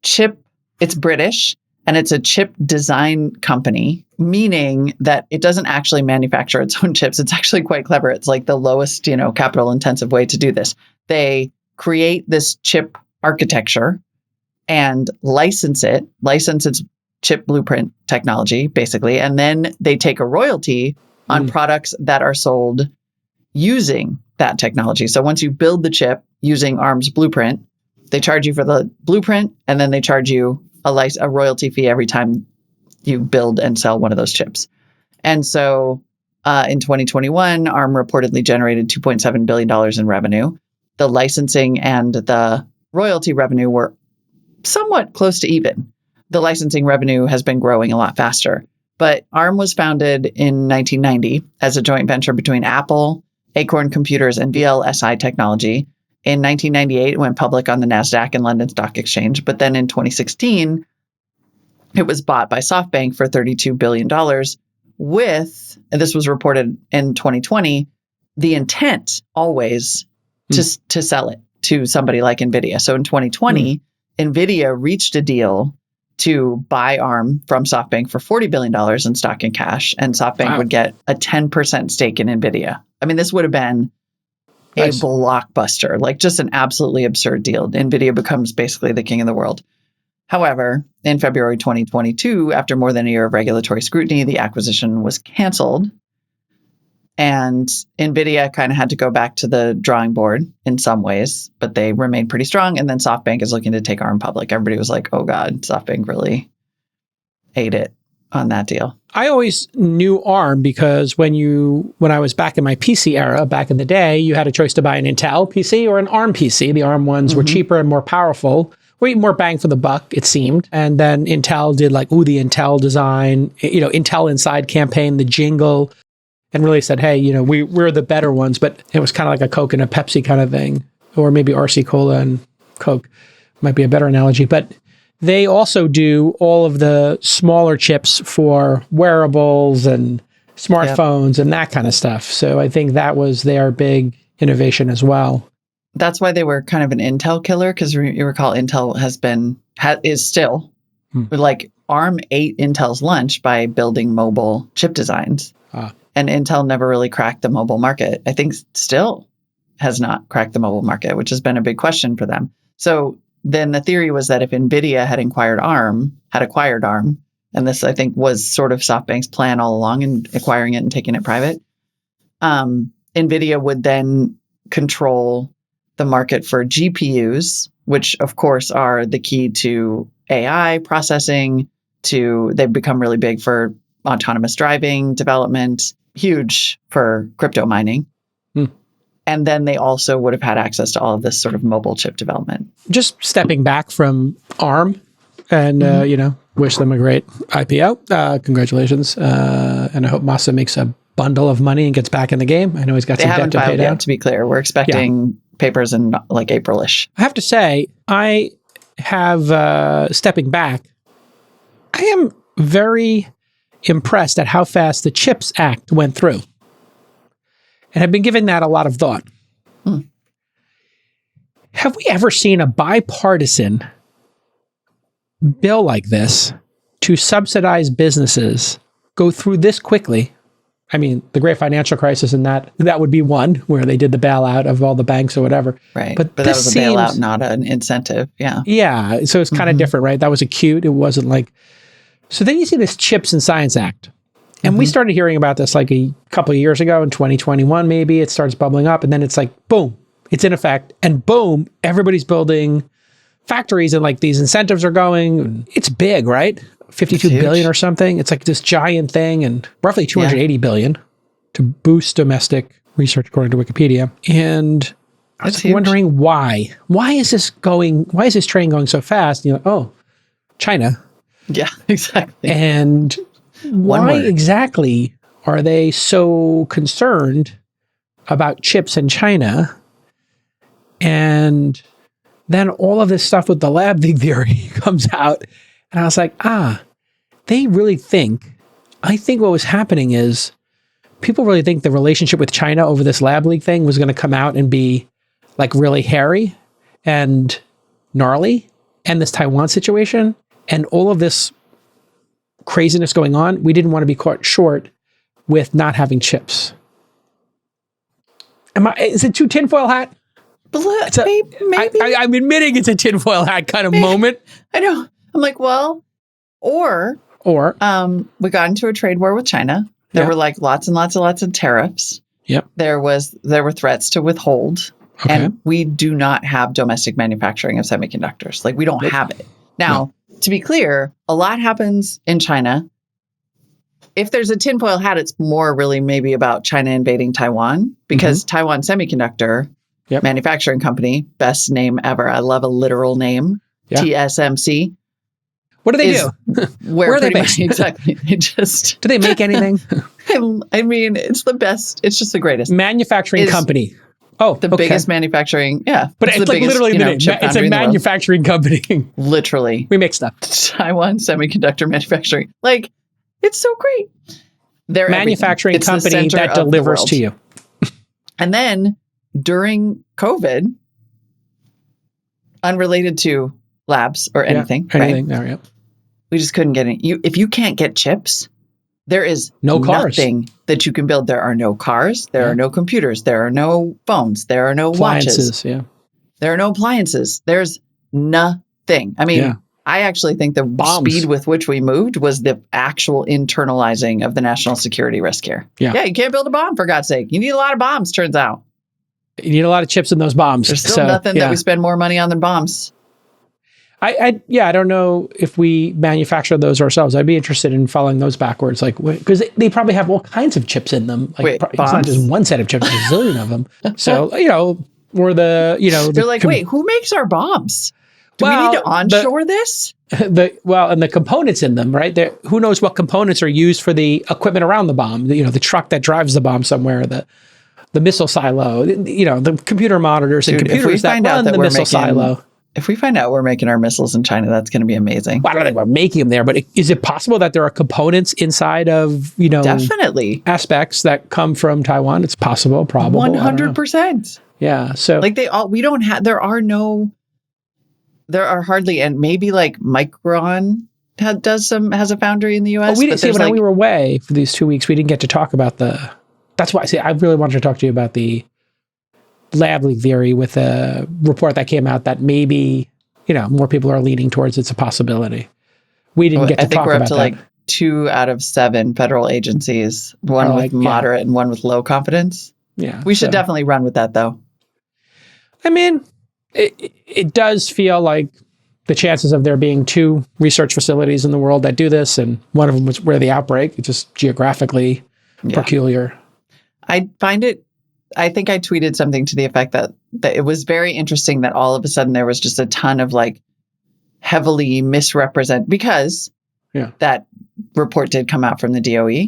A: chip, it's British, and it's a chip design company, meaning that it doesn't actually manufacture its own chips. It's actually quite clever. It's like the lowest, capital intensive way to do this. They create this chip architecture and license its chip blueprint technology, basically. And then they take a royalty on products that are sold using that technology. So once you build the chip using ARM's blueprint, they charge you for the blueprint, and then they charge you a royalty fee every time you build and sell one of those chips. And so in 2021, ARM reportedly generated $2.7 billion in revenue. The licensing and the royalty revenue were somewhat close to even. The licensing revenue has been growing a lot faster. But ARM was founded in 1990 as a joint venture between Apple, Acorn Computers, and VLSI Technology. In 1998, it went public on the NASDAQ and London Stock Exchange. But then in 2016, it was bought by SoftBank for $32 billion with, and this was reported in 2020, the intent always to sell it to somebody like NVIDIA. So in 2020, NVIDIA reached a deal to buy ARM from SoftBank for $40 billion in stock and cash, and SoftBank would get a 10% stake in NVIDIA. I mean, this would have been a blockbuster, like just an absolutely absurd deal. NVIDIA becomes basically the king of the world. However, in February 2022, after more than a year of regulatory scrutiny, the acquisition was canceled. And NVIDIA kind of had to go back to the drawing board in some ways, but they remained pretty strong. And then SoftBank is looking to take ARM public. Everybody was like, oh God, SoftBank really ate it on that deal.
B: I always knew ARM because when I was back in my PC era, back in the day, you had a choice to buy an Intel PC or an ARM PC. The ARM ones were cheaper and more powerful, or more bang for the buck, it seemed. And then Intel did the Intel design, Intel Inside campaign, the jingle, and really said, hey, we're the better ones. But it was kind of like a Coke and a Pepsi kind of thing, or maybe RC Cola and Coke might be a better analogy. But they also do all of the smaller chips for wearables and smartphones and that kind of stuff. So I think that was their big innovation as well.
A: That's why they were kind of an Intel killer, because you recall Intel is still like ARM ate Intel's lunch by building mobile chip designs. And Intel never really cracked the mobile market. I think still has not cracked the mobile market, which has been a big question for them. So then the theory was that if NVIDIA had acquired ARM, and this I think was sort of SoftBank's plan all along in acquiring it and taking it private, NVIDIA would then control the market for GPUs, which of course are the key to AI processing. They've become really big for autonomous driving development, huge for crypto mining. And then they also would have had access to all of this sort of mobile chip development.
B: Just stepping back from ARM and, wish them a great IPO. Congratulations. And I hope Masa makes a bundle of money and gets back in the game. I know he's got some debt to pay down.
A: To be clear, we're expecting papers in like April-ish.
B: I have to say, I have, stepping back, I am very impressed at how fast the CHIPS Act went through. And I've been giving that a lot of thought. Have we ever seen a bipartisan bill like this to subsidize businesses go through this quickly? I mean, the great financial crisis and that would be one where they did the bailout of all the banks or whatever.
A: Right. But that was a bailout, not an incentive. Yeah.
B: Yeah. So it's kind of different, right? That was acute. It wasn't like... So then you see this CHIPS and Science Act. And we started hearing about this like a couple of years ago in 2021, maybe. It starts bubbling up. And then it's like, boom, it's in effect. And boom, everybody's building factories and like these incentives are going. It's big, right? 52 billion or something. It's like this giant thing, and roughly 280 billion to boost domestic research, according to Wikipedia. And I was wondering why. Why is this train going so fast? China.
A: Yeah, exactly.
B: And why exactly are they so concerned about chips in China? And then all of this stuff with the lab leak theory comes out. And I was like, they really think, I think what was happening is people really think the relationship with China over this lab leak thing was going to come out and be like really hairy and gnarly, and this Taiwan situation and all of this craziness going on. We didn't want to be caught short with not having chips. Is it too tinfoil hat?
A: Maybe.
B: I'm admitting it's a tinfoil hat kind of moment.
A: I know. I'm like, well, or we got into a trade war with China. There were like lots and lots of tariffs.
B: Yep.
A: There were threats to withhold. Okay. And we do not have domestic manufacturing of semiconductors. Like we don't have it. Now, to be clear, a lot happens in China. If there's a tinfoil hat, it's more really maybe about China invading Taiwan, because Taiwan Semiconductor Manufacturing Company, best name ever. I love a literal name. TSMC.
B: What do they do?
A: Where are they based? Exactly.
B: Do they make anything?
A: I mean, it's the best. It's just the greatest.
B: Manufacturing company. Oh,
A: the biggest manufacturing. Yeah.
B: But it's like literally the name. It's a manufacturing company.
A: Literally.
B: We make stuff.
A: Taiwan Semiconductor Manufacturing. Like, it's so great. They're
B: manufacturing company that delivers to you.
A: And then during COVID, unrelated to labs or anything, right? We just couldn't get any. If you can't get chips, there is nothing that you can build. There are no cars. There are no computers. There are no phones. There are no watches. There are no appliances. There's nothing. I mean, I actually think the speed with which we moved was the actual internalizing of the national security risk here. Yeah, you can't build a bomb, for God's sake. You need a lot of bombs, turns out.
B: You need a lot of chips in those bombs.
A: There's still nothing that we spend more money on than bombs.
B: I don't know if we manufacture those ourselves. I'd be interested in following those backwards, like because they probably have all kinds of chips in them. Like it's not just one set of chips, there's a zillion of them. So or
A: they're like, wait, who makes our bombs? Do we need to onshore this?
B: And the components in them, right? Who knows what components are used for the equipment around the bomb? The truck that drives the bomb somewhere, the missile silo, the computer monitors and computers that run the missile silo.
A: If we find out we're making our missiles in China, that's going to be amazing.
B: Well, I don't think we're making them there, but is it possible that there are components inside of,
A: definitely
B: aspects that come from Taiwan? It's possible, probable.
A: 100%.
B: Yeah. So
A: like we don't have, there are hardly, and maybe like Micron has a foundry in the US.
B: we didn't see when we were away for these 2 weeks, we didn't get to talk about that's why I really wanted to talk to you about the lab leak theory with a report that came out that maybe, more people are leaning towards it's a possibility. We didn't get to talk about that. I think we're up to
A: 2 out of 7 federal agencies, one with moderate and one with low confidence.
B: Yeah.
A: We should definitely run with that though.
B: I mean, it does feel like the chances of there being 2 research facilities in the world that do this, and one of them was where the outbreak, it's just geographically peculiar. I
A: think I tweeted something to the effect that it was very interesting that all of a sudden there was just a ton of heavily misrepresent, because that report did come out from the DOE.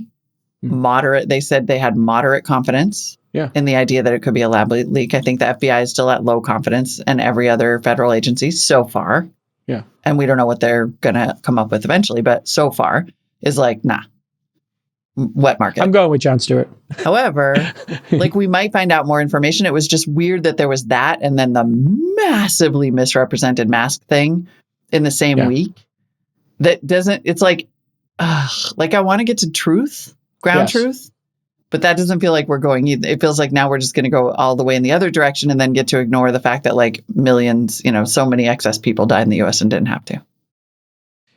A: Moderate, they said they had moderate confidence in the idea that it could be a lab leak. I think the FBI is still at low confidence, and every other federal agency so far.
B: Yeah.
A: And we don't know what they're going to come up with eventually, but so far is nah. Wet market.
B: I'm going with Jon Stewart.
A: However, we might find out more information. It was just weird that there was that, and then the massively misrepresented mask thing in the same week. That doesn't. It's I want to get to ground truth, but that doesn't feel like we're going. It feels like now we're just going to go all the way in the other direction, and then get to ignore the fact that millions, so many excess people died in the U.S. and didn't have to.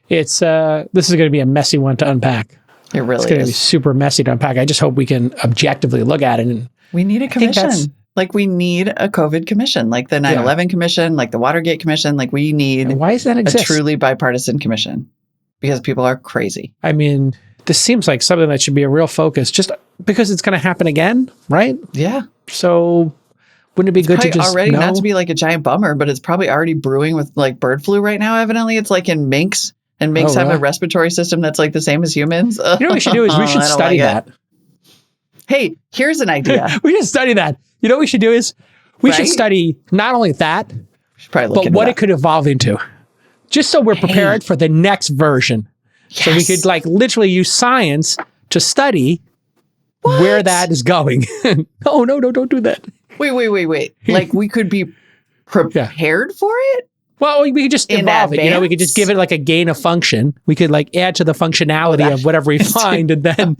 B: It's this is going to be a messy one to unpack.
A: It really
B: It's going to be super messy to unpack. I just hope we can objectively look at it. And
A: we need a commission. We need a COVID commission, like the 9/11 commission, like the Watergate commission. We need
B: why does that exist?
A: A truly bipartisan commission, because people are crazy.
B: I mean, this seems like something that should be a real focus, just because it's going to happen again, right?
A: Yeah.
B: So wouldn't it be good to just
A: already not to be a giant bummer, but it's probably already brewing with bird flu right now. Evidently, it's in minks. And minks have a respiratory system that's the same as humans.
B: You know what we should do is we should study that.
A: Hey, here's an idea.
B: We should study that. You know what we should do is we should study not only that, but what it could evolve into. Just so we're prepared for the next version. Yes. So we could literally use science to study where that is going. Oh, no, don't do that.
A: Wait. We could be prepared for it?
B: Well, we could just evolve it. We could just give it a gain of function. We could add to the functionality of whatever we find, and then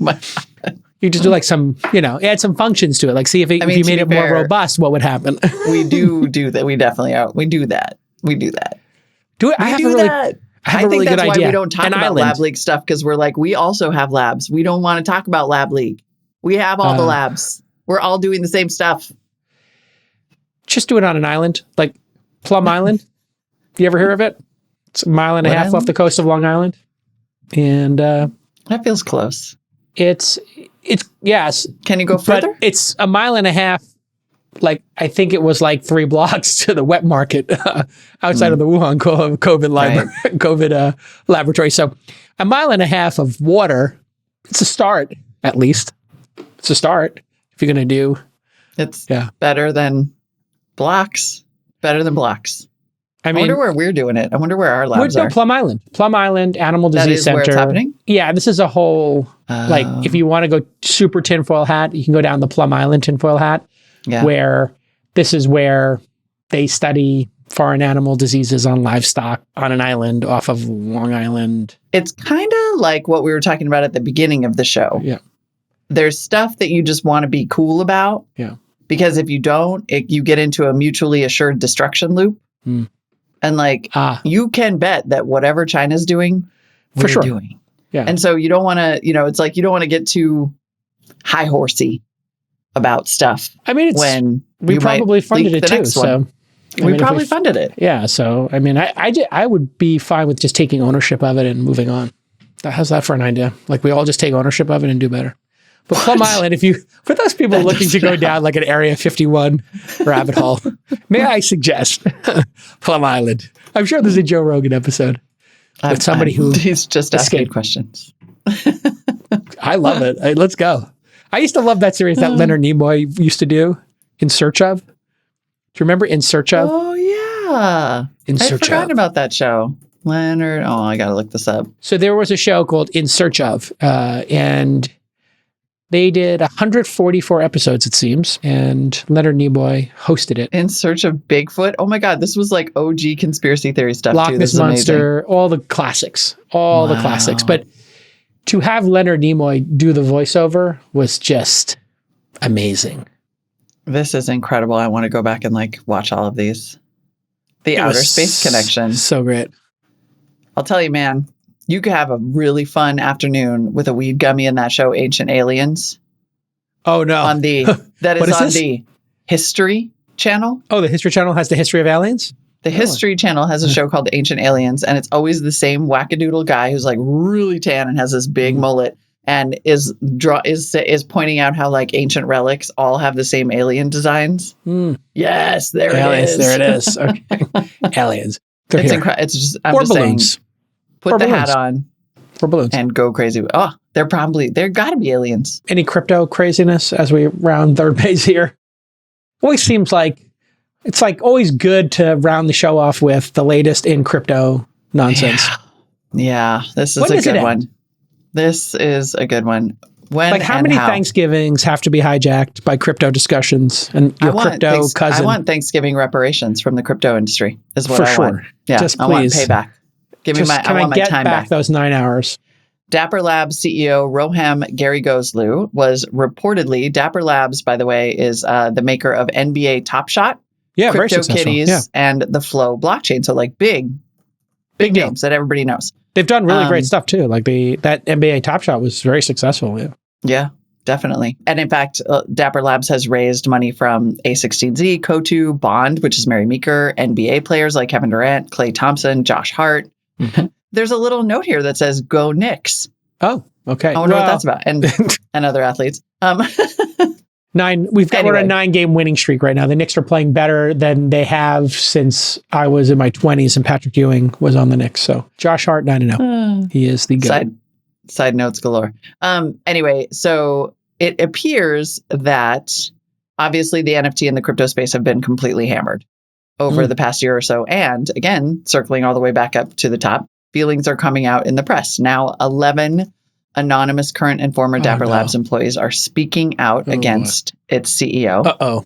B: you just do some, add some functions to it. See if you made it more robust, what would happen?
A: We do that. We definitely are. We do that.
B: Do it. I have a really good idea.
A: Why we don't talk about lab leak stuff, because we're we also have labs. We don't want to talk about lab leak. We have all the labs. We're all doing the same stuff.
B: Just do it on an island, like Plum Island. You ever hear of it? It's a mile and a half off the coast of Long Island. And
A: that feels close.
B: It's yes.
A: Can you go further?
B: But it's a mile and a half. I think it was 3 blocks to the wet market outside of the Wuhan COVID laboratory. So a mile and a half of water. It's a start, at least. It's a start. If you're going to do.
A: It's better than blocks. Better than blocks. I wonder where we're doing it. I wonder where our labs are.
B: Plum Island, Animal Disease Center. That is where it's happening? Yeah, this is a whole, if you want to go super tinfoil hat, you can go down the Plum Island tinfoil hat, where this is where they study foreign animal diseases on livestock on an island off of Long Island.
A: It's kind of like what we were talking about at the beginning of the show.
B: Yeah.
A: There's stuff that you just want to be cool about.
B: Yeah.
A: Because if you don't, you get into a mutually assured destruction loop. Mm. And you can bet that whatever China's doing, we're doing.
B: Yeah.
A: And so you don't want to, it's you don't want to get too high horsey about stuff.
B: I mean, when we probably funded it too. So
A: we probably funded it.
B: Yeah. So, I would be fine with just taking ownership of it and moving on. How's that for an idea? We all just take ownership of it and do better. But Plum Island, for those people looking to go down an Area 51 rabbit hole, may I suggest Plum Island? I'm sure there's a Joe Rogan episode with somebody
A: he's just asking questions.
B: I love it. Let's go. I used to love that series that Leonard Nimoy used to do, In Search Of. Do you remember In Search Of?
A: Oh, yeah.
B: In
A: I'd
B: Search
A: forgotten
B: of.
A: about that show. Leonard. Oh, I got to look this up.
B: So there was a show called In Search of, and they did 144 episodes, it seems, and Leonard Nimoy hosted it.
A: In Search of Bigfoot. Oh my God, this was like OG conspiracy theory stuff
B: Loch
A: too.
B: Ness
A: This is
B: Monster, all the classics, the classics. But to have Leonard Nimoy do the voiceover was just amazing.
A: This is incredible. I want to go back and like watch all of these. The Outer Space Connection.
B: So great.
A: I'll tell you, man, you could have a really fun afternoon with a weed gummy in that show, Ancient Aliens.
B: Oh no.
A: On the that is on the History Channel.
B: Oh, the History Channel has the history of aliens?
A: The History Channel has a show called Ancient Aliens, and it's always the same wackadoodle guy who's like really tan and has this big mullet and is pointing out how like ancient relics all have the same alien designs. Yes, there
B: aliens,
A: it is.
B: There it is. Okay. Aliens.
A: It's incredible. It's just I'm
B: or
A: just
B: balloons.
A: saying, put the hat on
B: for balloons
A: and go crazy. Oh, they're got to be aliens.
B: Any crypto craziness as we round third base here? Always seems like it's like always good to round the show off with the latest in crypto nonsense.
A: Yeah, this is a good one. This is a good one. When
B: like how many Thanksgivings have to be hijacked by crypto discussions and your crypto cousin?
A: I want Thanksgiving reparations from the crypto industry is what
B: For
A: I
B: sure.
A: want. Yeah,
B: just
A: I want payback. Give me my
B: can I get back those 9 hours?
A: Dapper Labs CEO Roham Garigoslu was reportedly, Dapper Labs, by the way, is the maker of NBA Top Shot, CryptoKitties, and the Flow blockchain. So like big names that everybody knows.
B: They've done really great stuff too. Like that NBA Top Shot was very successful.
A: Yeah, definitely. And in fact, Dapper Labs has raised money from A16Z, Kotu, Bond, which is Mary Meeker, NBA players like Kevin Durant, Klay Thompson, Josh Hart. There's a little note here that says "Go Knicks."
B: Oh, okay.
A: I wonder what that's about, and other athletes.
B: We're on a 9-game winning streak right now. The Knicks are playing better than they have since I was in my 20s and Patrick Ewing was on the Knicks. So Josh Hart, 9-0. He is the good.
A: Side notes galore. Anyway, so it appears that obviously the NFT and the crypto space have been completely hammered over the past year or so. And again, circling all the way back up to the top, feelings are coming out in the press. Now, 11 anonymous current and former Dapper Labs employees are speaking out against its CEO.
B: Uh-oh.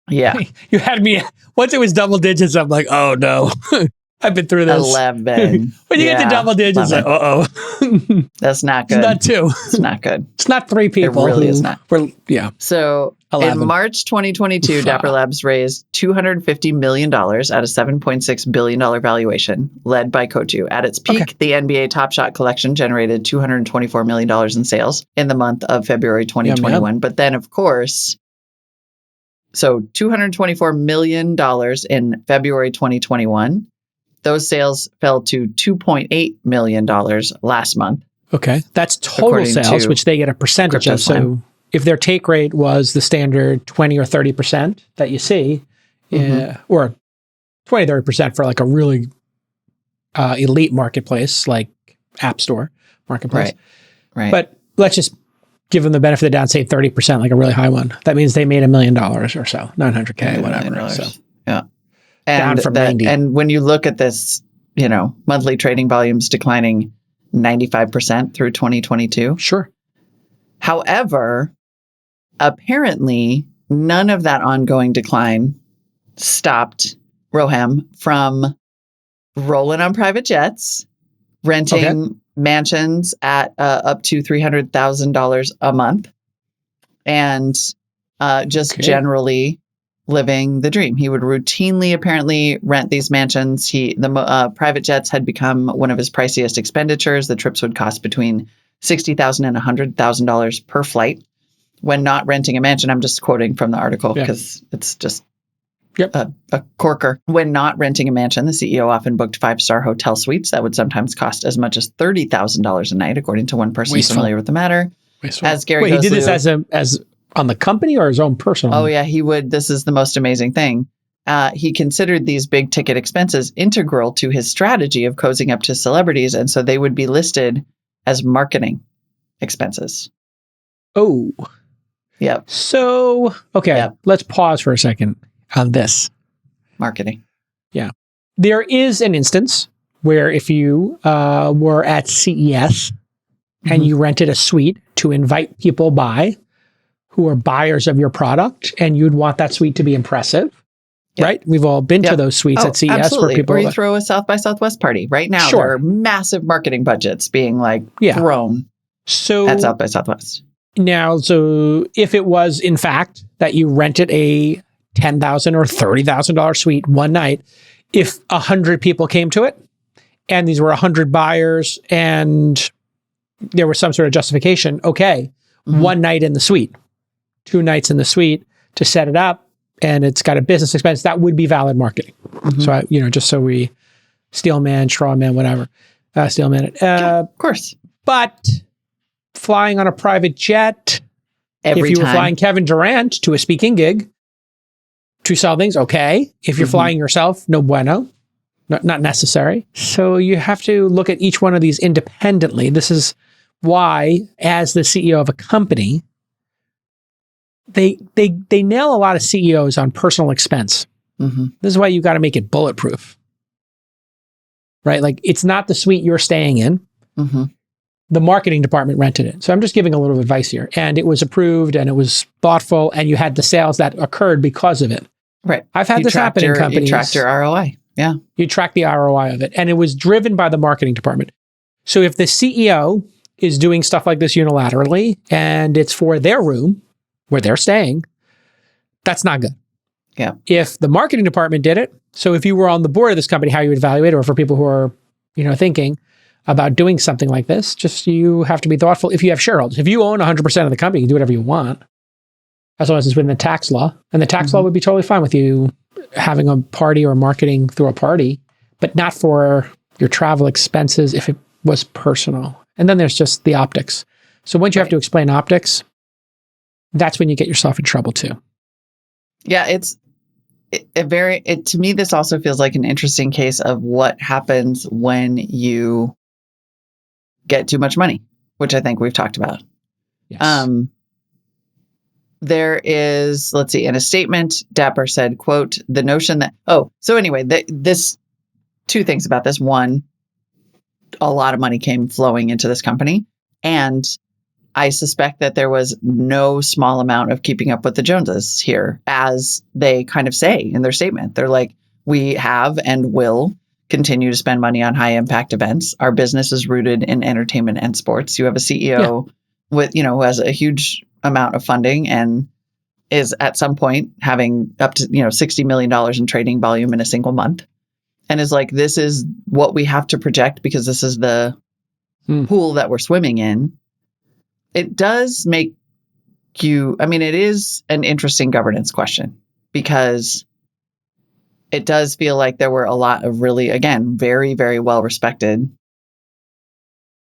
A: Yeah.
B: You had me, once it was double digits, I'm like, oh no. I've been through this.
A: 11.
B: When you get to double digits, like,
A: that's not good.
B: It's not 2.
A: It's not good.
B: It's not 3 people.
A: It really is not. So
B: 11.
A: In March 2022, Dapper Labs raised $250 million at a $7.6 billion valuation, led by Kotu. At its peak, the NBA Top Shot collection generated $224 million in sales in the month of February 2021. But then, of course, so $224 million in February 2021. Those sales fell to $2.8 million last month.
B: Okay. That's total sales, which they get a percentage of. So if their take rate was the standard 20 or 30% that you see, or 20, 30% for like a really elite marketplace, like App Store marketplace.
A: Right.
B: But let's just give them the benefit of the doubt, say 30%, like a really high one. That means they made $1 million or so, $900K, whatever. So.
A: Yeah.
B: Down from 90.
A: And when you look at this, monthly trading volumes declining 95% through 2022.
B: Sure.
A: However, apparently none of that ongoing decline stopped Roham from rolling on private jets, renting mansions at up to $300,000 a month, and just generally living the dream. He would routinely, apparently, rent these mansions. The private jets had become one of his priciest expenditures. The trips would cost between $60,000 and $100,000 per flight. When not renting a mansion, I'm just quoting from the article because it's just a corker. When not renting a mansion, the CEO often booked 5-star hotel suites that would sometimes cost as much as $30,000 a night, according to one person familiar with the matter. As Gary
B: he did this as on the company or his own personal?
A: Oh, yeah, he would. This is the most amazing thing. He considered these big ticket expenses integral to his strategy of cozying up to celebrities. And so they would be listed as marketing expenses.
B: Oh.
A: Yep.
B: So, let's pause for a second on this.
A: Marketing.
B: Yeah. There is an instance where if you were at CES and you rented a suite to invite people by who are buyers of your product, and you'd want that suite to be impressive, right? We've all been to those suites at CES
A: absolutely.
B: where people...
A: Or you throw a South by Southwest party. Right now, there are massive marketing budgets being thrown at South by Southwest.
B: Now, so if it was, in fact, that you rented a $10,000 or $30,000 suite one night, if 100 people came to it, and these were 100 buyers, and there was some sort of justification, okay, one night in the suite, 2 nights in the suite to set it up, and it's got a business expense, that would be valid marketing. So, just so we steel man, straw man, whatever, steel man it.
A: Of course.
B: But flying on a private jet, if you were flying Kevin Durant to a speaking gig to sell things, okay. If you're flying yourself, no bueno, not necessary. So you have to look at each one of these independently. This is why, as the CEO of a company, they nail a lot of CEOs on personal expense. This is why you got to make it bulletproof, right? Like, it's not the suite you're staying in. The marketing department rented it. So I'm just giving a little advice here. And it was approved, and it was thoughtful, and you had the sales that occurred because of it.
A: Right.
B: I've had this happen in companies.
A: You tracked your ROI. Yeah.
B: You track the ROI of it. And it was driven by the marketing department. So if the CEO is doing stuff like this unilaterally, and it's for their room where they're staying, that's not good.
A: Yeah.
B: If the marketing department did it, so if you were on the board of this company, how you would evaluate it, or for people who are, thinking about doing something like this, just you have to be thoughtful. If you have shareholders, if you own 100% of the company, you can do whatever you want, as long as it's within the tax law. And the tax law would be totally fine with you having a party or marketing through a party, but not for your travel expenses if it was personal. And then there's just the optics. So once you have to explain optics, that's when you get yourself in trouble too.
A: Yeah, to me, this also feels like an interesting case of what happens when you get too much money, which I think we've talked about.
B: Yes.
A: There is, let's see, in a statement, Dapper said, quote, the notion that, this, 2 things about this. One, a lot of money came flowing into this company. And I suspect that there was no small amount of keeping up with the Joneses here, as they kind of say in their statement. They're like, we have and will continue to spend money on high impact events. Our business is rooted in entertainment and sports. You have a CEO with, who has a huge amount of funding and is at some point having up to, $60 million in trading volume in a single month. And is like, this is what we have to project because this is the pool that we're swimming in. It does make it is an interesting governance question, because it does feel like there were a lot of really, again, very, very well-respected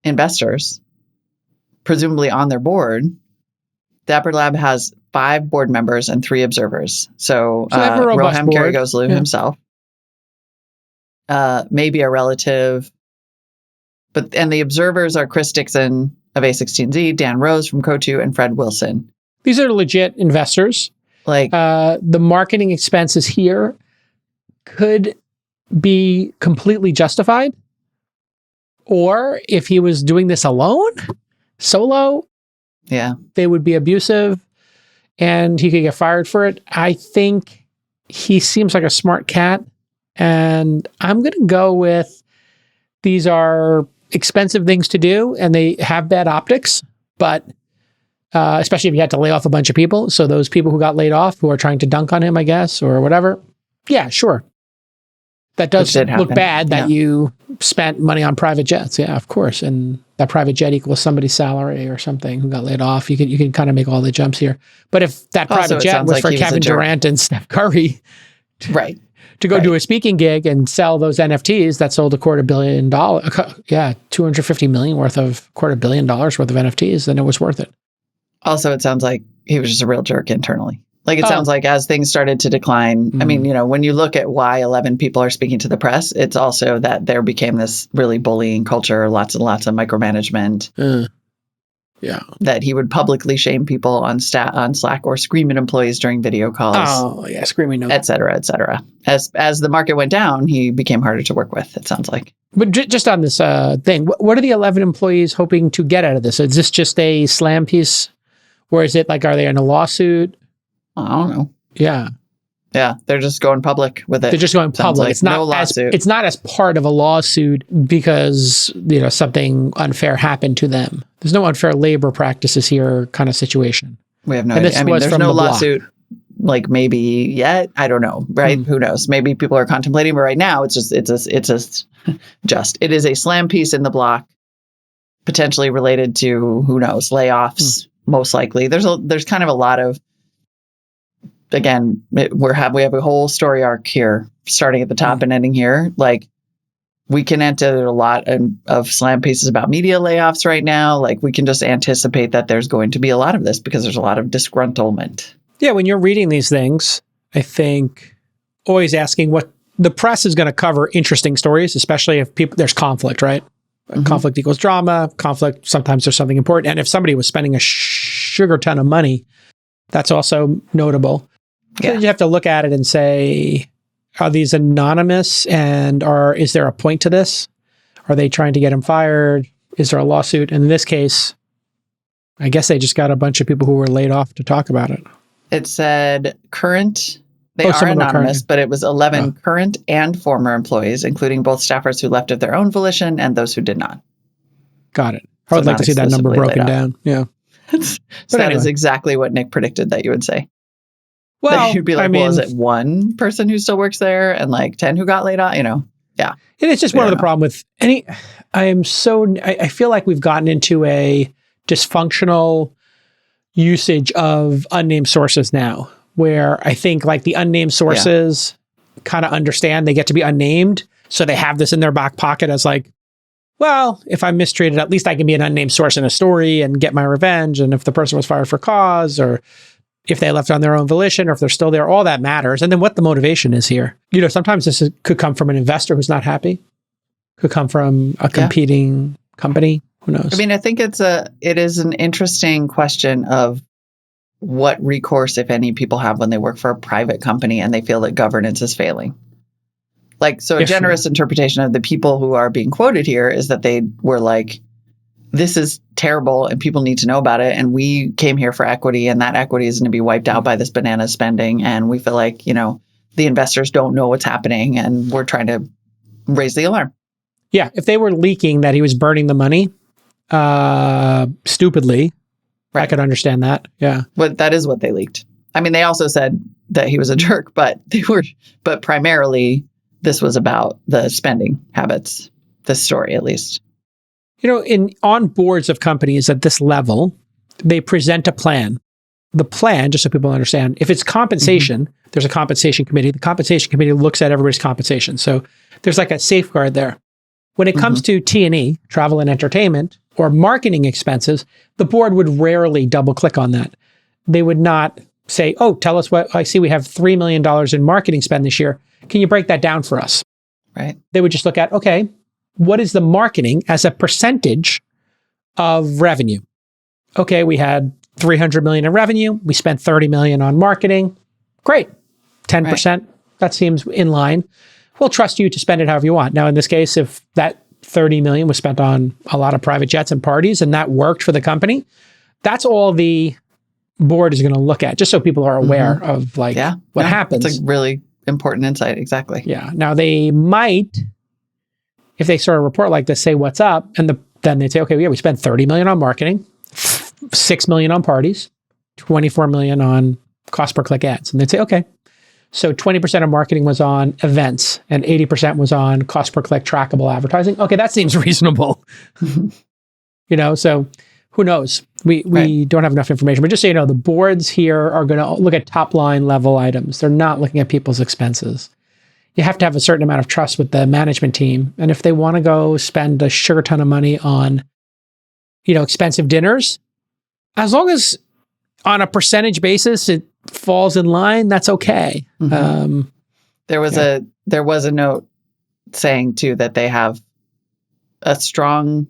A: investors, presumably on their board. Dapper Lab has 5 board members and 3 observers. So Roham Karagoslu himself, maybe a relative, and the observers are Chris Dixon of A16Z, Dan Rose from Cotu, and Fred Wilson.
B: These are legit investors. Like the marketing expenses here could be completely justified. Or if he was doing this alone, solo, they would be abusive and he could get fired for it. I think he seems like a smart cat. And I'm going to go with, these are expensive things to do and they have bad optics, but especially if you had to lay off a bunch of people. So those people who got laid off who are trying to dunk on him, I guess, or whatever. Yeah, sure. That does look bad that you spent money on private jets. Yeah, of course. And that private jet equals somebody's salary or something who got laid off. You can kind of make all the jumps here. But if that private jet was for Kevin Durant and Steph Curry,
A: right,
B: to go do a speaking gig and sell those NFTs that sold $250 million, $250 million worth of $250 million worth of NFTs, then it was worth it.
A: Also, it sounds like he was just a real jerk internally. Like, it sounds like as things started to decline, I mean, when you look at why 11 people are speaking to the press, it's also that there became this really bullying culture, lots and lots of micromanagement.
B: Yeah.
A: That he would publicly shame people on Slack or scream at employees during video calls.
B: Oh, yeah, screaming no.
A: Et cetera, et cetera. As the market went down, he became harder to work with, it sounds like.
B: But just on this thing, what are the 11 employees hoping to get out of this? Is this just a slam piece? Or is it like, are they in a lawsuit?
A: I don't know.
B: Yeah.
A: Yeah, they're just going public with it.
B: They're just going public.
A: Like
B: It's not
A: no lawsuit.
B: It's not as part of a lawsuit because, something unfair happened to them. There's no unfair labor practices here kind of situation.
A: We have no idea. I mean, there's no lawsuit, like maybe yet. I don't know, right? Who knows? Maybe people are contemplating, but right now it is a slam piece in the block, potentially related to, who knows, layoffs, most likely. There's kind of a lot of, again, we have a whole story arc here, starting at the top and ending here. Like, we can enter a lot of slam pieces about media layoffs right now. Like, we can just anticipate that there's going to be a lot of this because there's a lot of disgruntlement. Yeah,
B: when you're reading these things, I think always asking what the press is going to cover interesting stories, especially if there's conflict, right? Conflict equals drama. Conflict, sometimes there's something important. And if somebody was spending a sugar ton of money, that's also notable. So you have to look at it and say, are these anonymous, and is there a point to this? Are they trying to get him fired? Is there a lawsuit? And in this case, I guess they just got a bunch of people who were laid off to talk about it.
A: It said current. They are anonymous, but it was 11 current and former employees, including both staffers who left of their own volition and those who did not.
B: Got it. I would like to see that number broken down. Yeah.
A: That is exactly what Nick predicted that you would say.
B: Well,
A: you'd be like, is it one person who still works there and like 10 who got laid off? Yeah.
B: And it's just one of the problem with I feel like we've gotten into a dysfunctional usage of unnamed sources now, where I think like the unnamed sources kind of understand they get to be unnamed. So they have this in their back pocket as like, well, if I'm mistreated, at least I can be an unnamed source in a story and get my revenge. And if the person was fired for cause, or if they left on their own volition, or if they're still there, all that matters. And then what the motivation is here. Sometimes this could come from an investor who's not happy. Could come from a competing company. Who knows? I
A: mean, I think it is an interesting question of what recourse, if any, people have when they work for a private company and they feel that governance is failing. Like, so a generous interpretation of the people who are being quoted here is that they were like, this is terrible and people need to know about it. And we came here for equity, and that equity is going to be wiped out by this banana spending. And we feel like, the investors don't know what's happening, and we're trying to raise the alarm.
B: Yeah. If they were leaking that he was burning the money stupidly, I could understand that. Yeah.
A: But that is what they leaked. I mean, they also said that he was a jerk, but primarily this was about the spending habits, this story at least.
B: On boards of companies at this level, they present a plan. The plan, just so people understand, if it's compensation, there's a compensation committee. The compensation committee looks at everybody's compensation. So there's like a safeguard there. When it comes to T&E, travel and entertainment, or marketing expenses, the board would rarely double click on that. They would not say, oh, tell us what, I see we have $3 million in marketing spend this year. Can you break that down for us?
A: Right.
B: They would just look at, okay, what is the marketing as a percentage of revenue? Okay, we had $300 million in revenue. We spent $30 million on marketing. Great. 10%. Right. That seems in line. We'll trust you to spend it however you want. Now, in this case, if that $30 million was spent on a lot of private jets and parties and that worked for the company, that's all the board is going to look at, just so people are aware of what happens.
A: It's a really important insight. Exactly.
B: Yeah. Now, they might, if they sort of report like this, say what's up, and then they'd say, okay, we spent $30 million on marketing, $6 million on parties, $24 million on cost per click ads. And they'd say, okay, so 20% of marketing was on events and 80% was on cost per click trackable advertising. Okay, that seems reasonable. So who knows? We don't have enough information, but just so you know, the boards here are going to look at top line level items. They're not looking at people's expenses. You have to have a certain amount of trust with the management team. And if they want to go spend a sugar ton of money on, expensive dinners, as long as on a percentage basis, it falls in line, that's okay.
A: There was a note saying too that they have a strong,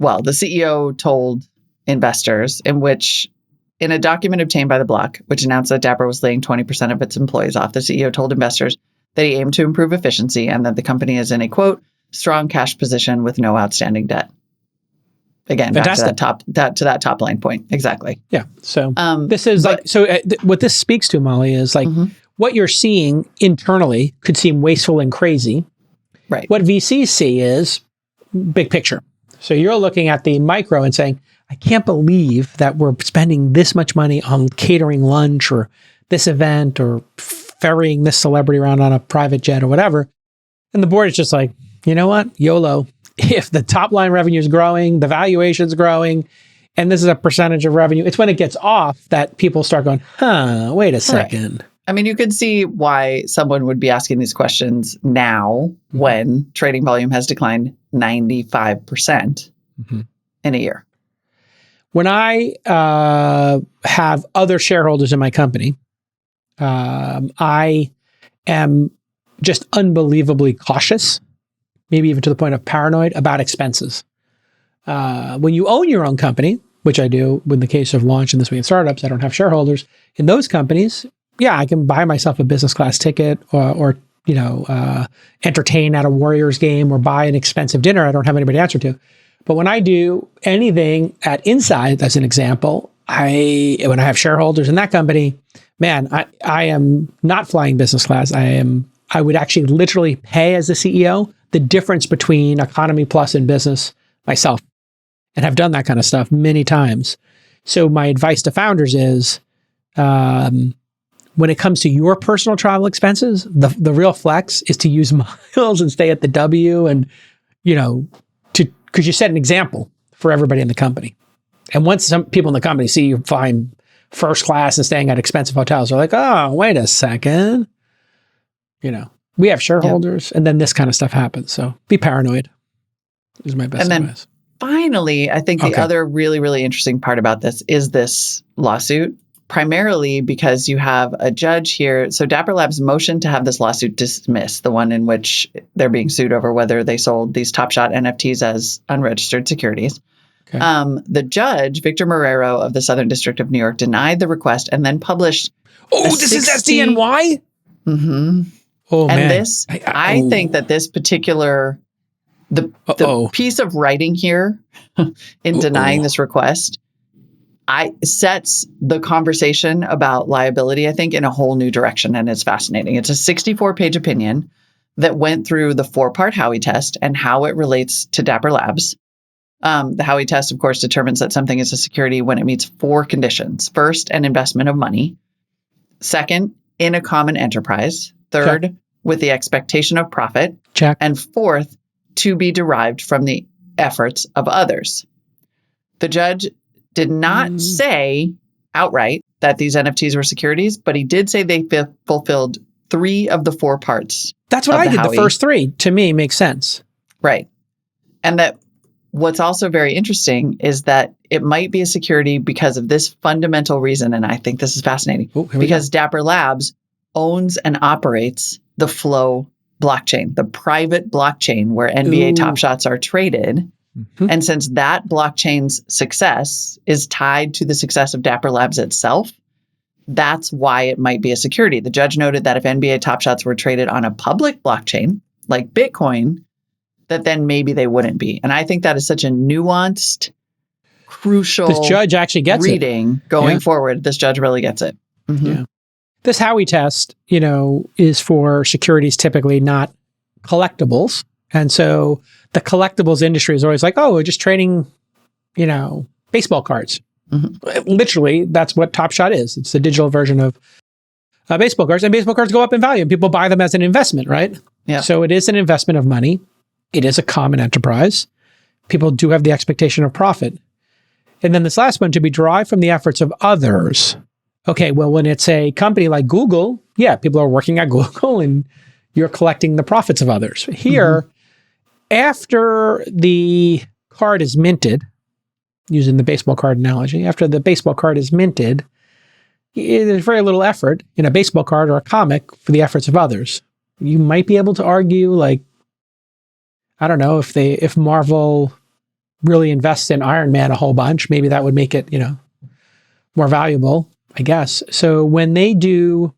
A: the CEO told investors in a document obtained by the block, which announced that Dapper was laying 20% of its employees off, the CEO told investors that he aimed to improve efficiency and that the company is in a, quote, strong cash position with no outstanding debt. Again,
B: Fantastic.
A: back to that top line point. Exactly.
B: Yeah. So this is what this speaks to, Molly, is like what you're seeing internally could seem wasteful and crazy.
A: Right.
B: What VCs see is big picture. So you're looking at the micro and saying, I can't believe that we're spending this much money on catering lunch or this event or ferrying this celebrity around on a private jet or whatever. And the board is just like, you know what? YOLO. If the top line revenue is growing, the valuation is growing, and this is a percentage of revenue, it's when it gets off that people start going, wait a second.
A: Right. I mean, you could see why someone would be asking these questions now when trading volume has declined 95% in a year.
B: When I have other shareholders in my company, I am just unbelievably cautious, maybe even to the point of paranoid about expenses. When you own your own company, which I do in the case of Launch and This Week in Startups, I don't have shareholders. In those companies, yeah, I can buy myself a business class ticket or entertain at a Warriors game or buy an expensive dinner I don't have anybody to answer to. But when I do anything at Inside, as an example, when I have shareholders in that company, man, I am not flying business class. I would actually literally pay as the CEO the difference between economy plus and business myself, and have done that kind of stuff many times. So my advice to founders is, when it comes to your personal travel expenses, the real flex is to use miles and stay at the W, and because you set an example for everybody in the company. And once some people in the company see you flying first class and staying at expensive hotels, they're like, oh, wait a second. We have shareholders, and then this kind of stuff happens. So be paranoid is my best advice.
A: Finally, I think the other really, really interesting part about this is this lawsuit, primarily because you have a judge here. So Dapper Labs motioned to have this lawsuit dismissed, the one in which they're being sued over whether they sold these Top Shot NFTs as unregistered securities. Okay. The judge, Victor Marrero of the Southern District of New York, denied the request and then published.
B: This is SDNY?
A: Mm-hmm.
B: Oh,
A: and
B: man.
A: this, I think that this particular, the piece of writing here in denying this request, sets the conversation about liability, I think, in a whole new direction. And it's fascinating. It's a 64-page opinion that went through the 4-part Howey test and how it relates to Dapper Labs. The Howey test, of course, determines that something is a security when it meets 4 conditions. First, an investment of money. Second, in a common enterprise. Third, check, with the expectation of profit.
B: Check.
A: And fourth, to be derived from the efforts of others. The judge did not say outright that these NFTs were securities, but he did say they fulfilled 3 of the 4 parts.
B: That's what I did. The first 3, to me, makes sense.
A: Right. And that what's also very interesting is that it might be a security because of this fundamental reason, and I think this is fascinating, because Dapper Labs owns and operates the Flow blockchain, the private blockchain where NBA Top Shots are traded. Mm-hmm. And since that blockchain's success is tied to the success of Dapper Labs itself, that's why it might be a security. The judge noted that if NBA Top Shots were traded on a public blockchain like Bitcoin, that then maybe they wouldn't be. And I think that is such a nuanced, crucial
B: this judge actually gets
A: reading going forward. This judge really gets it. Mm-hmm.
B: Yeah. This Howey test, is for securities typically, not collectibles. And so the collectibles industry is always like, oh, we're just trading, baseball cards. Mm-hmm. Literally, that's what Top Shot is. It's the digital version of baseball cards. And baseball cards go up in value and people buy them as an investment, right? Yeah. So it is an investment of money. It is a common enterprise. People do have the expectation of profit. And then this last one, to be derived from the efforts of others. Okay, well, when it's a company like Google, people are working at Google and you're collecting the profits of others. Here, after the card is minted, using the baseball card analogy, after the baseball card is minted, there's very little effort in a baseball card or a comic for the efforts of others. You might be able to argue, I don't know, if Marvel really invests in Iron Man a whole bunch, maybe that would make it, more valuable, I guess. So when they do,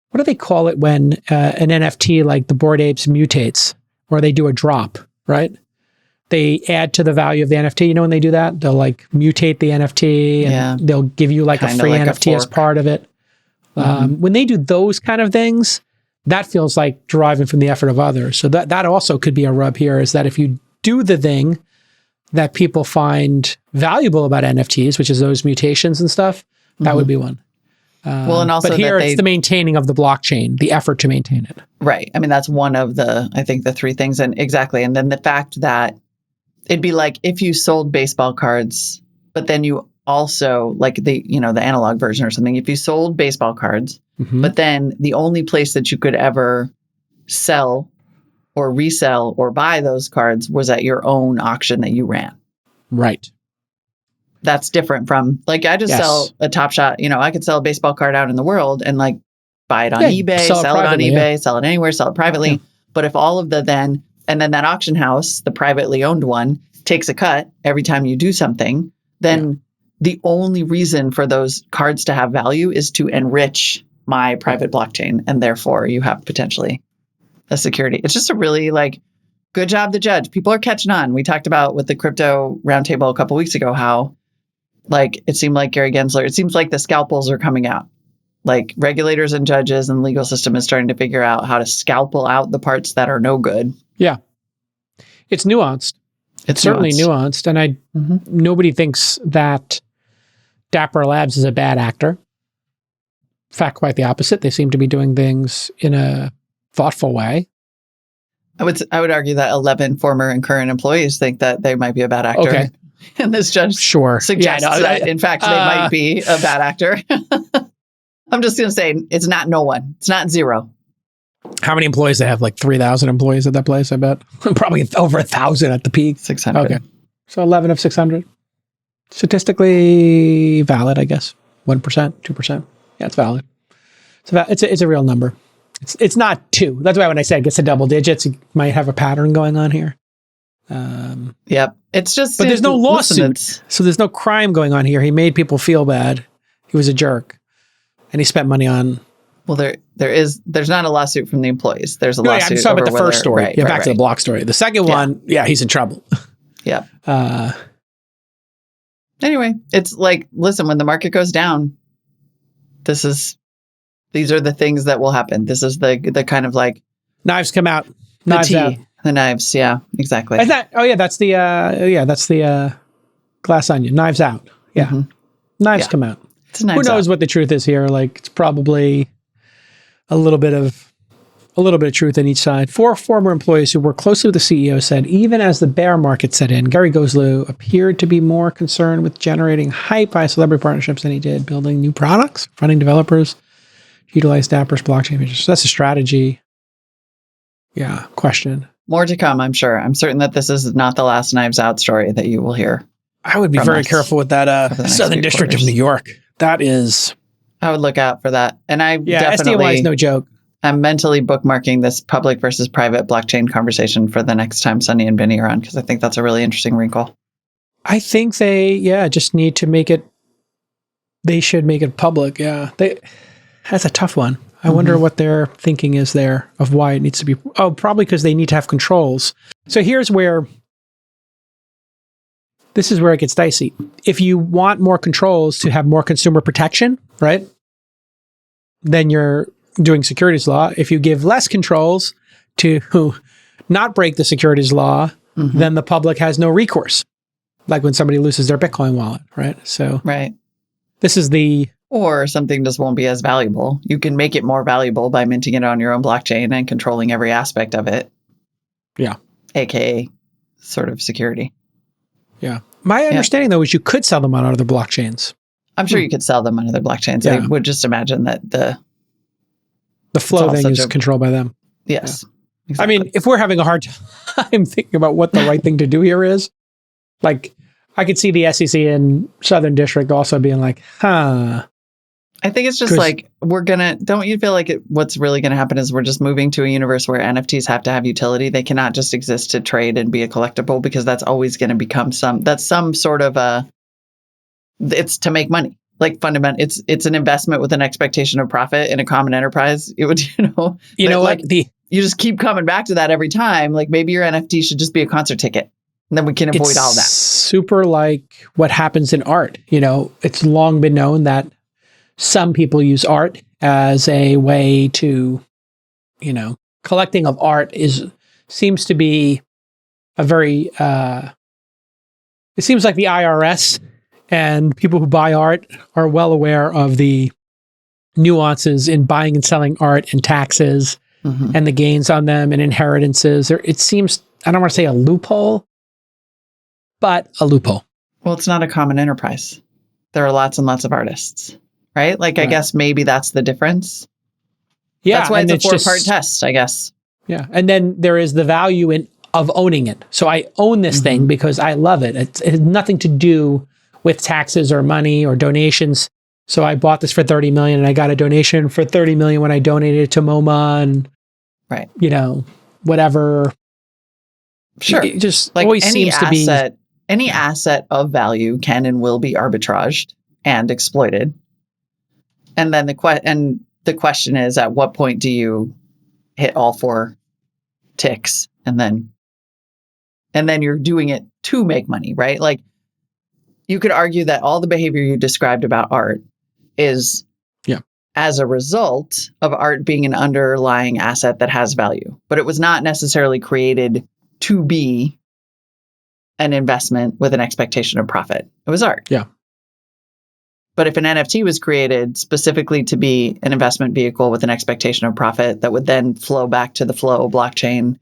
B: what do they call it when an NFT like the Bored Apes mutates, or they do a drop, right? They add to the value of the NFT. When they do that, they'll like mutate the NFT and they'll give you like a free like NFT as part of it. When they do those kind of things, that feels like deriving from the effort of others. So that also could be a rub here, is that if you do the thing that people find valuable about NFTs, which is those mutations and stuff, that would be one.
A: Well, and also
B: but here it's the maintaining of the blockchain, the effort to maintain it.
A: Right. I mean, that's one of the 3 things. And exactly. And then the fact that it'd be like if you sold baseball cards, but then you also like the analog version or something, if you sold baseball cards, but then the only place that you could ever sell or resell or buy those cards was at your own auction that you ran.
B: Right.
A: That's different from like, I just sell a Top Shot, I could sell a baseball card out in the world and like buy it on eBay, sell it on eBay, sell it anywhere, sell it privately. Yeah. But if all of and then that auction house, the privately owned one, takes a cut every time you do something, then the only reason for those cards to have value is to enrich my private blockchain. And therefore you have potentially a security. It's just a really like good job, the judge. People are catching on. We talked about with the crypto roundtable a couple weeks ago, how like it seemed like Gary Gensler, it seems like the scalpels are coming out. Like regulators and judges and the legal system is starting to figure out how to scalpel out the parts that are no good.
B: Yeah. It's nuanced. It's certainly nuanced. And nobody thinks that Dapper Labs is a bad actor. In fact, quite the opposite. They seem to be doing things in a thoughtful way.
A: I would argue that 11 former and current employees think that they might be a bad actor. Okay. And this judge suggests that, in fact, they might be a bad actor. I'm just going to say it's not no one. It's not zero.
B: How many employees they have? Like 3,000 employees at that place, I bet. Probably over 1,000 at the peak.
A: 600.
B: Okay. So 11 of 600. Statistically valid, I guess. 1%, 2%. Yeah, it's valid. It's a real number. It's not 2. That's why when I said it gets to double digits, you might have a pattern going on here.
A: Yep. It's just...
B: But there's no lawsuit. So there's no crime going on here. He made people feel bad. He was a jerk. And he spent money on...
A: Well, there's not a lawsuit from the employees. There's a lawsuit.
B: I'm talking about the first story. Back to the block story. The second one, he's in trouble.
A: Yeah. Anyway, it's like, listen, when the market goes down, these are the things that will happen. This is the kind of like
B: knives come out, knives out.
A: The knives, yeah, exactly.
B: Is that? Oh yeah, that's the glass onion. Knives out. Yeah, knives come out. Who knows what the truth is here? Like it's probably a little bit of truth in each side. 4 former employees who worked closely with the CEO said, even as the bear market set in, Gary Gensler appeared to be more concerned with generating hype by celebrity partnerships than he did building new products, funding developers, utilize Dapper's blockchain features. So that's a strategy. Yeah, question.
A: More to come, I'm sure. I'm certain that this is not the last Knives Out story that you will hear.
B: I would be very careful with that Southern District of New York. That is...
A: I would look out for that. And
B: definitely... SDNY is no joke.
A: I'm mentally bookmarking this public versus private blockchain conversation for the next time Sunny and Benny are on, because I think that's a really interesting wrinkle.
B: I think they, just need to make it... They should make it public, yeah. That's a tough one. I wonder what their thinking is there of why it needs to be... Oh, probably because they need to have controls. So here's where... This is where it gets dicey. If you want more controls to have more consumer protection, right? Then you're doing securities law. If you give less controls to not break the securities law, then the public has no recourse. Like when somebody loses their Bitcoin wallet, right? So this is the...
A: Or something just won't be as valuable. You can make it more valuable by minting it on your own blockchain and controlling every aspect of it.
B: Yeah.
A: AKA sort of security.
B: Yeah. My understanding, though, is you could sell them on other blockchains.
A: I'm sure you could sell them on other blockchains. I would just imagine that the
B: flow thing is controlled by them.
A: Yes.
B: Yeah. Exactly. I mean, if we're having a hard time thinking about what the right thing to do here is, like, I could see the SEC in Southern District also being like,
A: I think it's just like, don't you feel like what's really going to happen is we're just moving to a universe where NFTs have to have utility. They cannot just exist to trade and be a collectible, because that's always going to become some sort of it's to make money. Like it's an investment with an expectation of profit in a common enterprise. It would, you just keep coming back to that every time. Like maybe your NFT should just be a concert ticket, and then we can avoid all that.
B: Super like what happens in art. It's long been known that some people use art as a way to, collecting of art seems to be a very, it seems like the IRS and people who buy art are well aware of the nuances in buying and selling art and taxes and the gains on them and inheritances. It seems, I don't want to say a loophole, but a loophole.
A: Well, it's not a common enterprise. There are lots and lots of artists. Right? Like, I guess maybe that's the difference. Yeah. That's why it's a 4-part test, I guess.
B: Yeah. And then there is the value of owning it. So I own this thing because I love it. It has nothing to do with taxes or money or donations. So I bought this for $30 million and I got a donation for $30 million when I donated it to MoMA and, whatever.
A: Sure.
B: It just like always seems to be.
A: Any asset of value can and will be arbitraged and exploited. And then the question is, at what point do you hit all 4 ticks, and then you're doing it to make money, right? Like, you could argue that all the behavior you described about art is as a result of art being an underlying asset that has value, but it was not necessarily created to be an investment with an expectation of profit. It was art.
B: Yeah.
A: But if an NFT was created specifically to be an investment vehicle with an expectation of profit that would then flow back to the Flow blockchain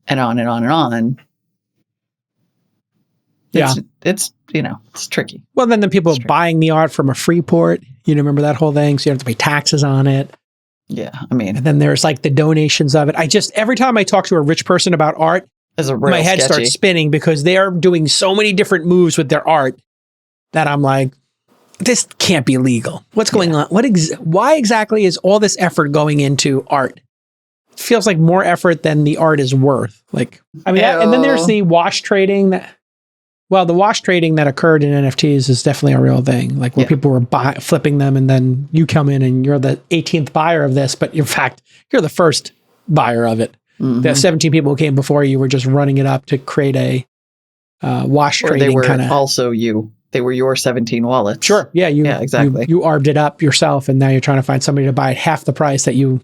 A: and on and on and on. It's tricky.
B: Well, then the people buying the art from a free port, remember that whole thing? So you don't have to pay taxes on it.
A: Yeah. I mean,
B: and then there's like the donations of it. Every time I talk to a rich person about art, my head starts spinning because they are doing so many different moves with their art that I'm like, this can't be legal. What's going on? Why exactly is all this effort going into art? It feels like more effort than the art is worth. And then there's the wash trading the wash trading that occurred in NFTs is definitely a real thing. Like where people were flipping them, and then you come in and you're the 18th buyer of this, but in fact, you're the first buyer of it. The 17 people who came before you were just running it up to create a wash trading kind of.
A: Also you. They were your 17 wallets.
B: Sure. Yeah.
A: Exactly.
B: You arbed it up yourself, and now you're trying to find somebody to buy it half the price that you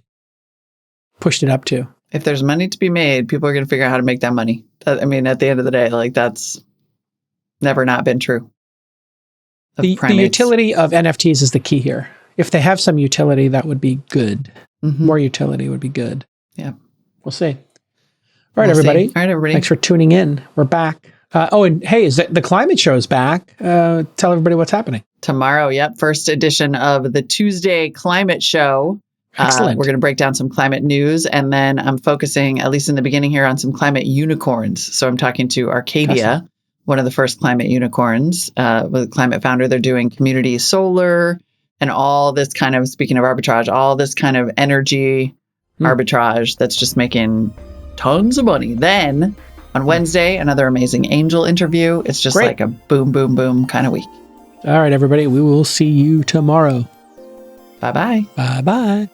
B: pushed it up to.
A: If there's money to be made, people are going to figure out how to make that money. At the end of the day, that's never not been true.
B: The utility of NFTs is the key here. If they have some utility, that would be good. More utility would be good. Yeah. We'll see. All right, everybody. Thanks for tuning in. We're back. And hey, the climate show is back. Tell everybody what's happening.
A: Tomorrow, first edition of the Tuesday Climate Show.
B: Excellent.
A: We're going to break down some climate news, and then I'm focusing, at least in the beginning here, on some climate unicorns. So I'm talking to Arcadia, one of the first climate unicorns, with a climate founder. They're doing community solar and all this kind of, speaking of arbitrage, all this kind of energy arbitrage that's just making tons of money. Then on Wednesday, another amazing angel interview. It's just like a boom, boom, boom kind of week.
B: All right, everybody. We will see you tomorrow.
A: Bye-bye.
B: Bye-bye.